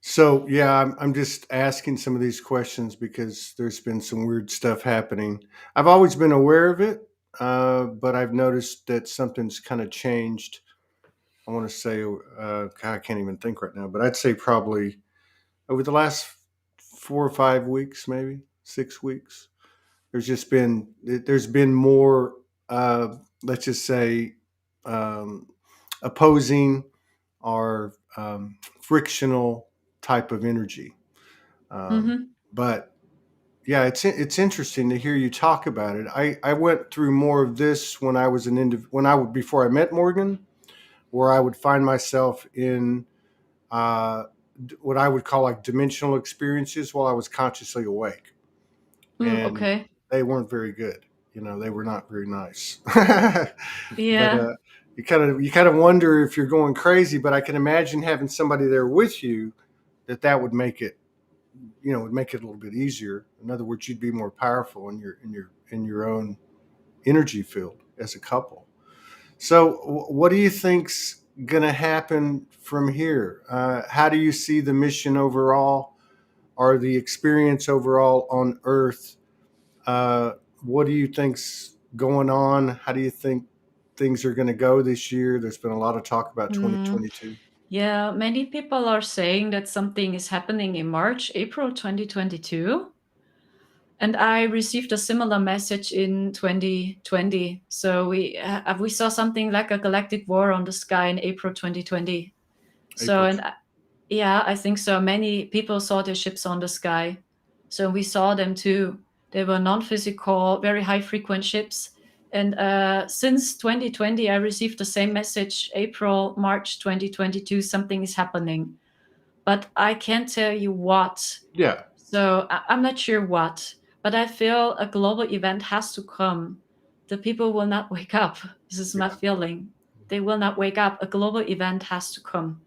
So, yeah, I'm just asking some of these questions because there's been some weird stuff happening. I've always been aware of it, but I've noticed that something's kind of changed. I want to say, I can't even think right now, but I'd say probably over the last 4 or 5 weeks, maybe 6 weeks, there's been more, let's just say, opposing or frictional type of energy. But yeah, it's interesting to hear you talk about it. I went through more of this when I was before I met Morgan, where I would find myself in what I would call like dimensional experiences while I was consciously awake. And they weren't very good. They were not very nice. Yeah. But you kind of wonder if you're going crazy, but I can imagine having somebody there with you that would make it, would make it a little bit easier. In other words, you'd be more powerful in your own energy field as a couple. So what do you think's going to happen from here? How do you see the mission overall, or the experience overall on Earth? What do you think's going on? How do you think things are going to go this year? There's been a lot of talk about 2022. Yeah, many people are saying that something is happening in April 2022. And I received a similar message in 2020. So we saw something like a galactic war on the sky in April 2020. I think so. Many people saw the ships on the sky. So we saw them too. They were non-physical, very high-frequency ships. And since 2020, I received the same message, April, March 2022, something is happening. But I can't tell you what. Yeah. So I'm not sure what, but I feel a global event has to come. The people will not wake up. This is my Yeah. feeling. They will not wake up. A global event has to come.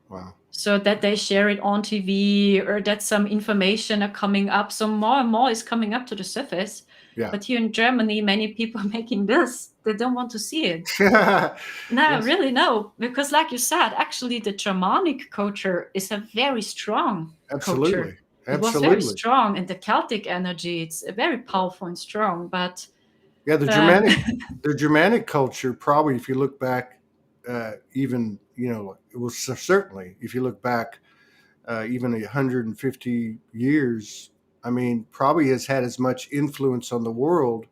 Wow. So that they share it on TV or that some information are coming up. So more and more is coming up to the surface. Yeah. But here in Germany, many people are making this. They don't want to see it. No, Yes. really, no. Because like you said, actually the Germanic culture is a very strong culture. Absolutely. It was very Absolutely. strong, and the Celtic energy, it's very powerful and strong. But Yeah, the uh, Germanic culture, probably, if you look back, even, it was certainly, if you look back, even 150 years, I mean, probably has had as much influence on the world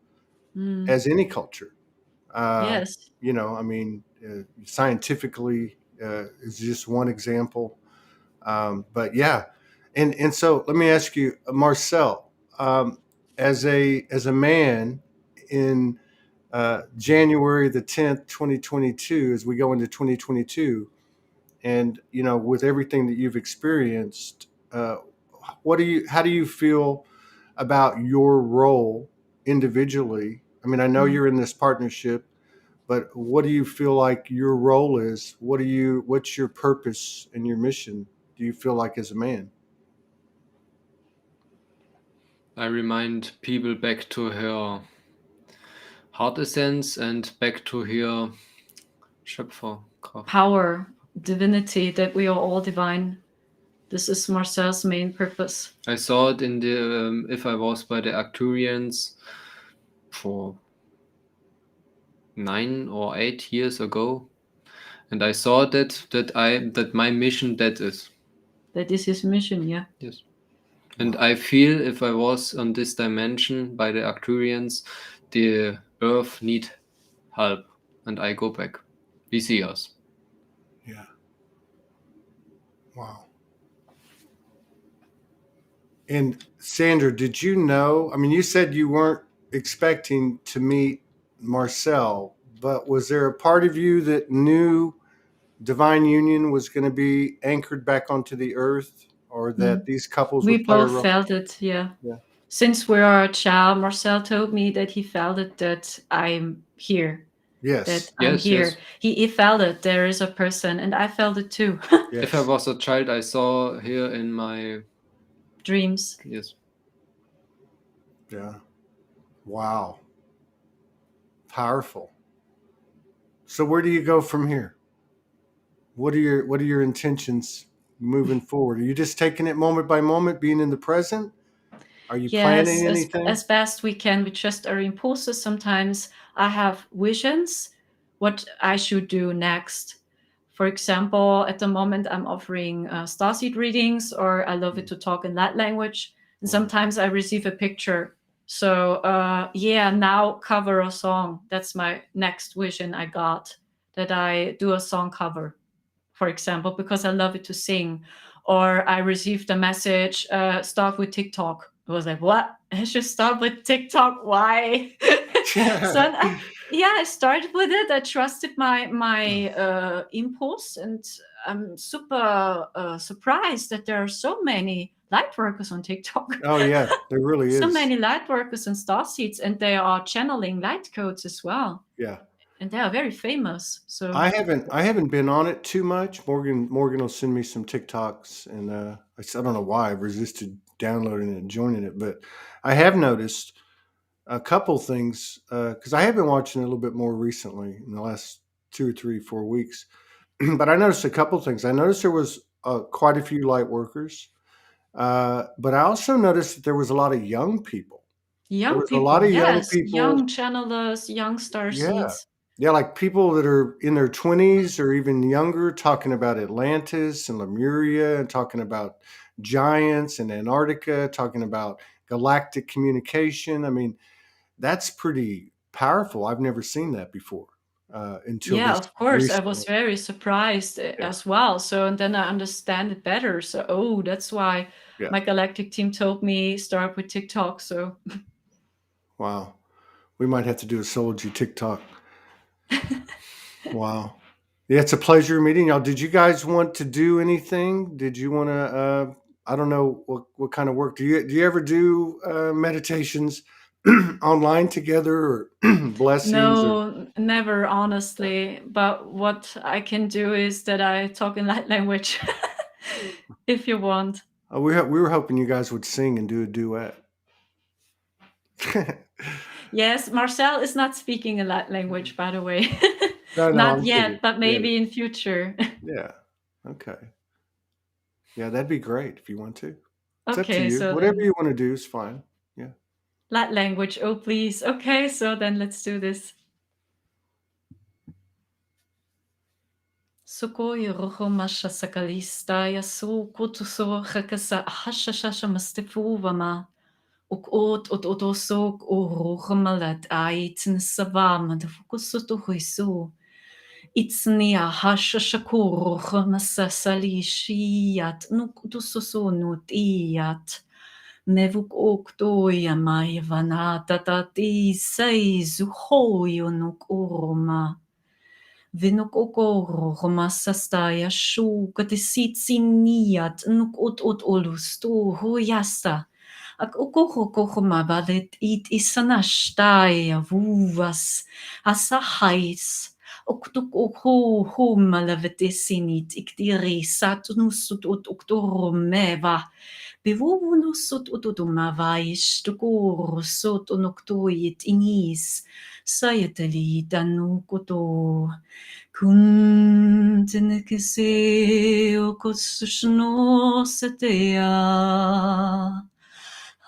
as any culture. yes, I mean, scientifically is just one example. But yeah, and so let me ask you, Marcel, as a man in January the 10th, 2022, as we go into 2022, and with everything that you've experienced, how do you feel about your role individually? I mean, I know Mm. you're in this partnership, but what do you feel like your role is? What's your purpose and your mission, do you feel like, as a man? I remind people back to her heart essence and back to her Schöpferkraft. power, divinity, that we are all divine. This is Marcel's main purpose. I saw it in the if I was by the Acturians for 9 or 8 years ago, and I saw that my mission that is. That is his mission, yeah. Yes. And I feel if I was on this dimension by the Acturians, the Earth need help, and I go back. We see us. Yeah. Wow. And Sandra, did you know? I mean, you said you weren't expecting to meet Marcel, but was there a part of you that knew divine union was going to be anchored back onto the earth, or that these couples We would play a both role? felt it, yeah. Yeah. Since we are a child, Marcel told me that he felt it, that I'm here. Yes. That I'm Yes, here. yes. He felt it. There is a person, and I felt it too. Yes. If I was a child, I saw here in my Dreams. yes. Yeah. Wow. Powerful. So where do you go from here? What are your intentions moving forward? Are you just taking it moment by moment, being in the present? Are you Yes, planning anything? as best we can. We just are impulses. Sometimes I have visions what I should do next. For example, at the moment I'm offering Starseed readings, or I love it to talk in that language. And Wow. sometimes I receive a picture. So now cover a song. That's my next vision I got, that I do a song cover, for example, because I love it to sing. Or I received a message, start with TikTok. I was like, what? I should start with TikTok? Why? So I started with it. I trusted my impulse, and I'm super surprised that there are so many light workers on TikTok. Oh yeah, there really So is. many light workers and star seeds, and they are channeling light codes as well, Yeah. and they are very famous. So I haven't been on it too much. Morgan will send me some TikToks, and I don't know why I've resisted downloading it and joining it, but I have noticed a couple things, because I have been watching it a little bit more recently in the last 2 or 3, 4 weeks. But I noticed a couple things. I noticed there was quite a few light workers, but I also noticed that there was a lot of young people. There young was a lot people, of young yes, people. young channelers, young star Yeah. seeds. Yeah, like people that are in their 20s or even younger, talking about Atlantis and Lemuria, and talking about giants and Antarctica, talking about galactic communication. I mean, that's pretty powerful. I've never seen that before until Yeah, this of course. I was recently. very surprised Yeah. as well. So, and then I understand it better. So, oh, that's why Yeah. my galactic team told me start with TikTok. So, Wow. We might have to do a Soulogy TikTok. Wow. Yeah, it's a pleasure meeting y'all. Did you guys want to do anything? Did you want to? I don't know what kind of work do you ever do meditations online together or blessings or? No, never, honestly. But what I can do is that I talk in light language, if you want. We were hoping you guys would sing and do a duet. Yes, Marcel is not speaking a light language, by the way. No, Not I'm yet, kidding. but maybe in future. Yeah. Okay. Yeah, that'd be great if you want to. It's up to Okay, you. so Whatever then you want to do is fine. Yeah. light language, oh please. Okay, so then let's do this. Sukoy roho masha sakalista ya su kutuso hakasa hashashasha mastefuvama. Ook ot osok rohmalat aitin savam de fukusutu huisu. Itsnia hashashakuro masasalishiat nuk tusosunut iat. Nevuk oktoja maivanata tati seizu hoyunuk urma. Vinuk okoro masastaya shu katisitsiniat nuk ot olustu huyasta. Ak okoro valet it isanashtaya vuvas asahais. Oktuk okho malavetesinit iktiri satnusut oktoromeva. Bevonusut ututumavais tukurusut unoktuit inis. Sayatali danukoto. Kuntinekise okosushno setea.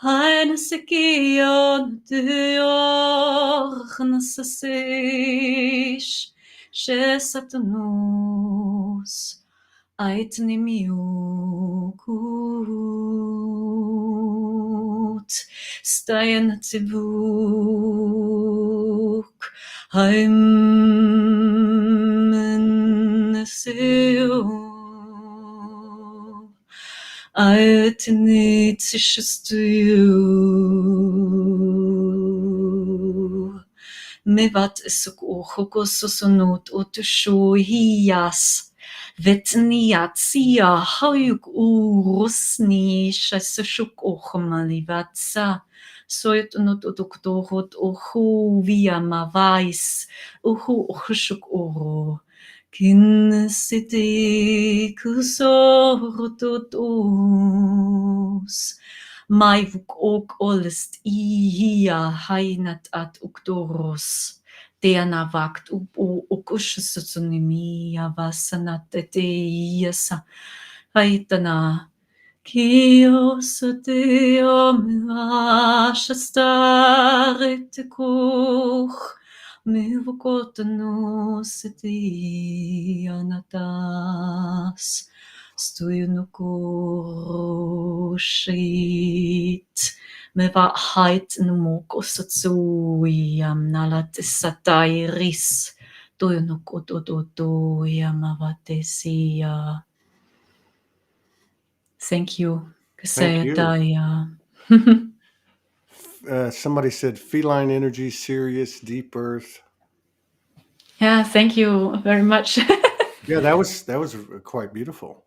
Haina sekion nasasesh. Shesatanus. Aitnimiukut. Stayanatibuk. Neseo. Aitnitsishistu. Mevat esuk uchokososunut utushuhias. Vetniatsia hayuk urusni shasashuk uchmalivatsa. Soit nut uduktorut uhu via mavais. Uhu uhushuk uru. Kin city kusorututus. Maivuk ok olest ia hainat at uktoros. Teana vakt ukushusunimia vasanat eteiasa. Haitana. Kiosateo milashastare kuch. Mivukotanos eti anatas. Stuyunukushit. Meva hait numukosatsuiam nalatisatairis. Tuyunukutututuiam avatesia. Thank you. Thank you. Kasayataya. Somebody said feline energy, serious, deep earth. Yeah, thank you very much. Yeah, that was quite beautiful.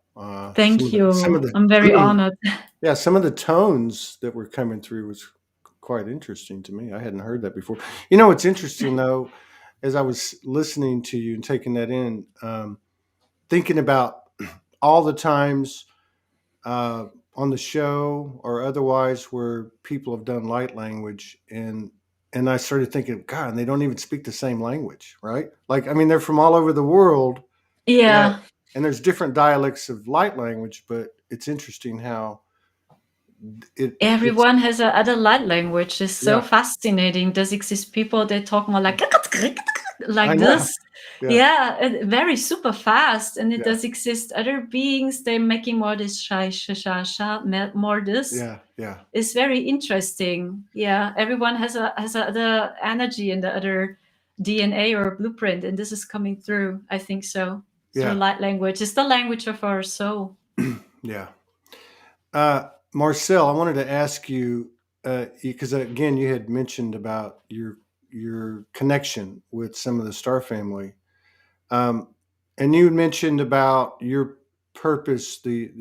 Thank you. Some of the I'm very honored. yeah, some of the tones that were coming through was quite interesting to me. I hadn't heard that before. You know, what's interesting though, as I was listening to you and taking that in, thinking about all the times on the show or otherwise where people have done light language, and I started thinking, God, and they don't even speak the same language, right? Like, I mean, they're from all over the world. Yeah. And there's different dialects of light language, but it's interesting how everyone has a other light language. It's so Yeah. fascinating. Does exist people that talk more like I like know. this? Yeah. Yeah, very super fast. And it Yeah. does exist other beings. They're making more this shy, more this. Yeah. Yeah. It's very interesting. Yeah, everyone has a other energy and the other DNA or blueprint, and this is coming through. I think so. Through Yeah. light language. It's the language of our soul. Yeah. Marcel, I wanted to ask you because again, you had mentioned about your your connection with some of the star family. Um, and you mentioned about your purpose, the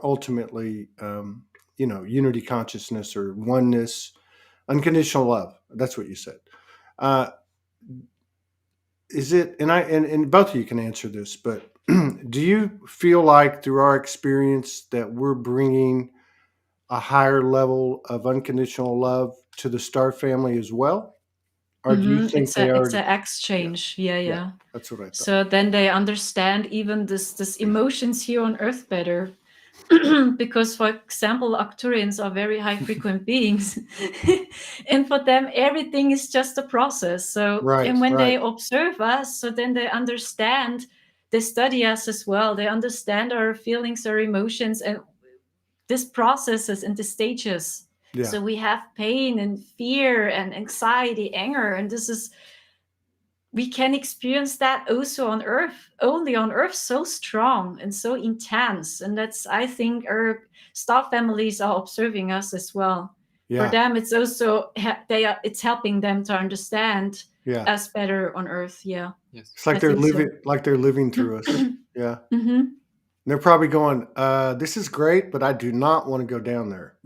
ultimately, unity consciousness or oneness, unconditional love. That's what you said. Uh, is it? And both of you can answer this, but do you feel like through our experience that we're bringing a higher level of unconditional love to the star family as well, or do you think they It's already? a Yeah, exchange. Yeah, yeah, yeah. that's what I thought. So then they understand even this emotions here on Earth better. Because, for example, Arcturians are very high frequent beings, and for them everything is just a process. So, Right, and when they right. observe us, so then they understand, they study us as well, they understand our feelings, our emotions, and this processes and the stages. Yeah, So we have pain and fear and anxiety, anger, and this is, we can experience that also on Earth, only on Earth, so strong and so intense. And that's, I think, our star families are observing us as well. For yeah, them, it's also it's helping them to understand yeah. us better on Earth. Yeah, Yes. It's I think so. like they're living through us. Yeah. Hmm. They're probably going, this is great, but I do not want to go down there.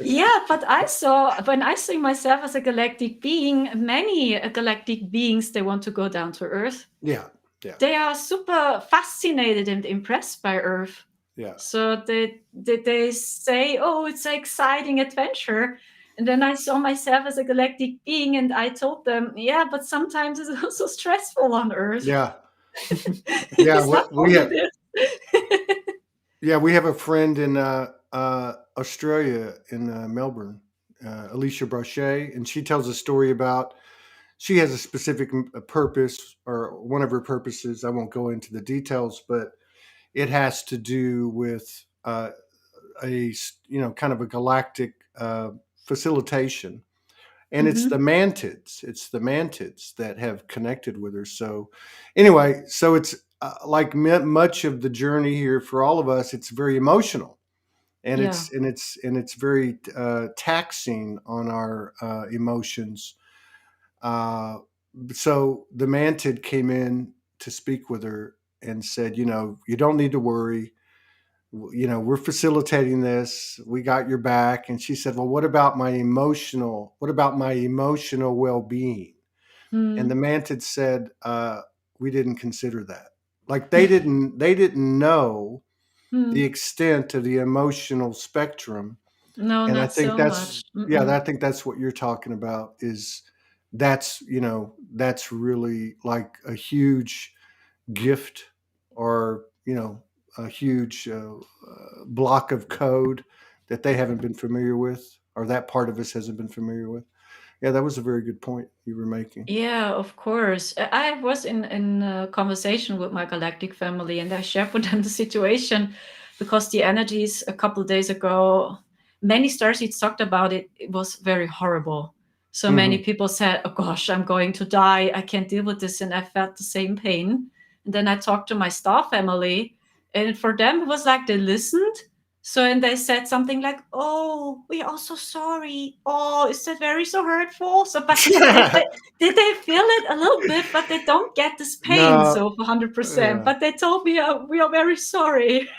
Yeah, but I saw, when I see myself as a galactic being, many galactic beings, they want to go down to Earth. Yeah, yeah, They are super fascinated and impressed by Earth. yeah. So they say, "Oh, it's an exciting adventure." And then I saw myself as a galactic being, and I told them, "Yeah, but sometimes it's also stressful on Earth." Yeah, yeah. Is that We what have, it is? yeah, we have a friend in Australia in Melbourne, Alicia Brochet, and she tells a story about she has a specific purpose, or one of her purposes. I won't go into the details, but it has to do with kind of a galactic facilitation, and Hmm. it's the mantids that have connected with her. So anyway, so it's like much of the journey here for all of us, it's very emotional, and Yeah. it's very taxing on our emotions. uh, so the mantid came in to speak with her and said, you don't need to worry. We're facilitating this. We got your back. And she said, well, what about my emotional well-being? And the Mm. mantid said, we didn't consider that. Like they didn't know the Mm. extent of the emotional spectrum. No, And I not think so much. I Mm-mm. think that's what you're talking about, is that's really like a huge gift, or a huge block of code that they haven't been familiar with, or that part of us hasn't been familiar with. Yeah, that was a very good point you were making. Yeah, of course. I was in a conversation with my galactic family, and I shared with them the situation, because the energies a couple days ago, many starseeds talked about it. It was very horrible. So many Hmm. people said, "Oh gosh, I'm going to die. I can't deal with this," and I felt the same pain. And then I talked to my star family, and for them it was like they listened. So, and they said something like, "Oh, we are so sorry. Oh, is that very so hurtful?" So, but did they feel it a little bit, but they don't get this pain No, so 100%. yeah. But they told me, we are very sorry.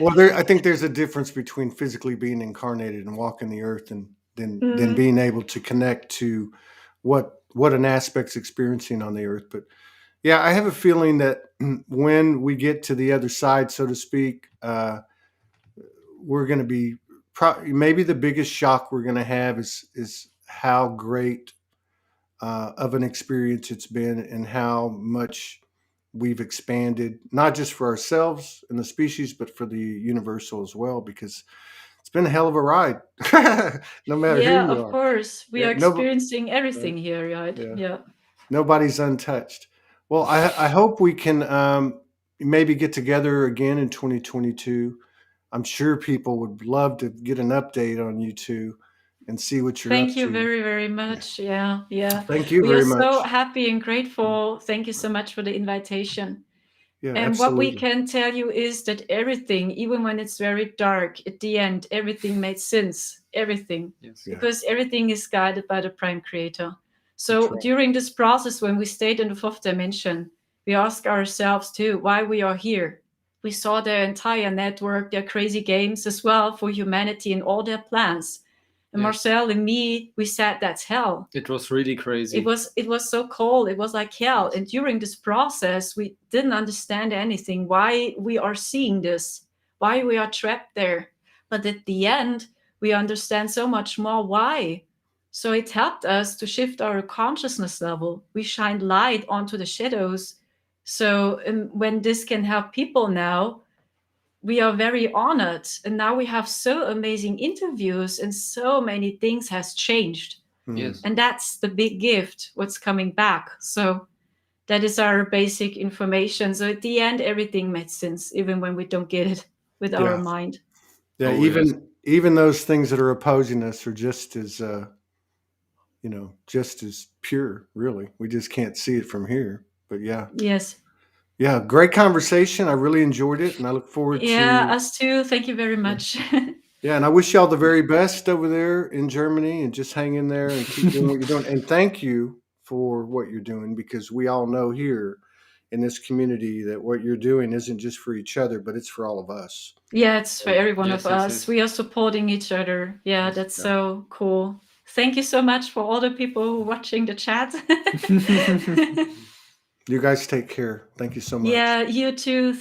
Well, I think there's a difference between physically being incarnated and walking the earth, and then Mm, being able to connect to what an aspect's experiencing on the earth. But yeah, I have a feeling that when we get to the other side, so to speak, we're going to be maybe the biggest shock we're going to have is how great of an experience it's been, and how much we've expanded, not just for ourselves and the species, but for the universal as well, because it's been a hell of a ride. No matter who yeah, you of are. course. We Yeah, are no, experiencing right, everything here, right? yeah, Yeah. nobody's untouched. Well, I hope we can maybe get together again in 2022. I'm sure people would love to get an update on you two and see what you're up Thank you to. very, very Yeah. much. Yeah, yeah. Thank you We are very so much. happy and grateful. Thank you so much for the invitation. Yeah, And what we absolutely. can tell you is that everything, even when it's very dark, at the end, everything made sense. everything, Yes. Yeah. because everything is guided by the Prime Creator. So That's right. during this process, when we stayed in the fourth dimension, we ask ourselves too why we are here. We saw their entire network, their crazy games as well for humanity and all their plans. And Yes. Marcel and me, we said that's hell. It was really crazy. It was so cold. It was like hell. Yes. And during this process, we didn't understand anything, why we are seeing this, why we are trapped there. But at the end, we understand so much more why. So it helped us to shift our consciousness level. We shine light onto the shadows. So when this can help people now, we are very honored. And now we have so amazing interviews and so many things has changed. Yes. And that's the big gift, what's coming back. So that is our basic information. So at the end, everything makes sense, even when we don't get it with our Yeah. mind. Yeah, Oh, yes. even those things that are opposing us are just as just as pure, really. We just can't see it from here. But yeah. Yes. Yeah, great conversation. I really enjoyed it, and I look forward Yeah, to us too. Thank you very much. Yeah, and I wish y'all the very best over there in Germany, and just hang in there and keep doing what you're doing. And thank you for what you're doing, because we all know here in this community that what you're doing isn't just for each other, but it's for all of us. Yeah, it's for every one Yes, of yes, us. yes. We are supporting each other. Yeah, Yes. that's Yeah. so cool. Thank you so much for all the people watching the chat. You guys take care. Thank you so much. Yeah, you too.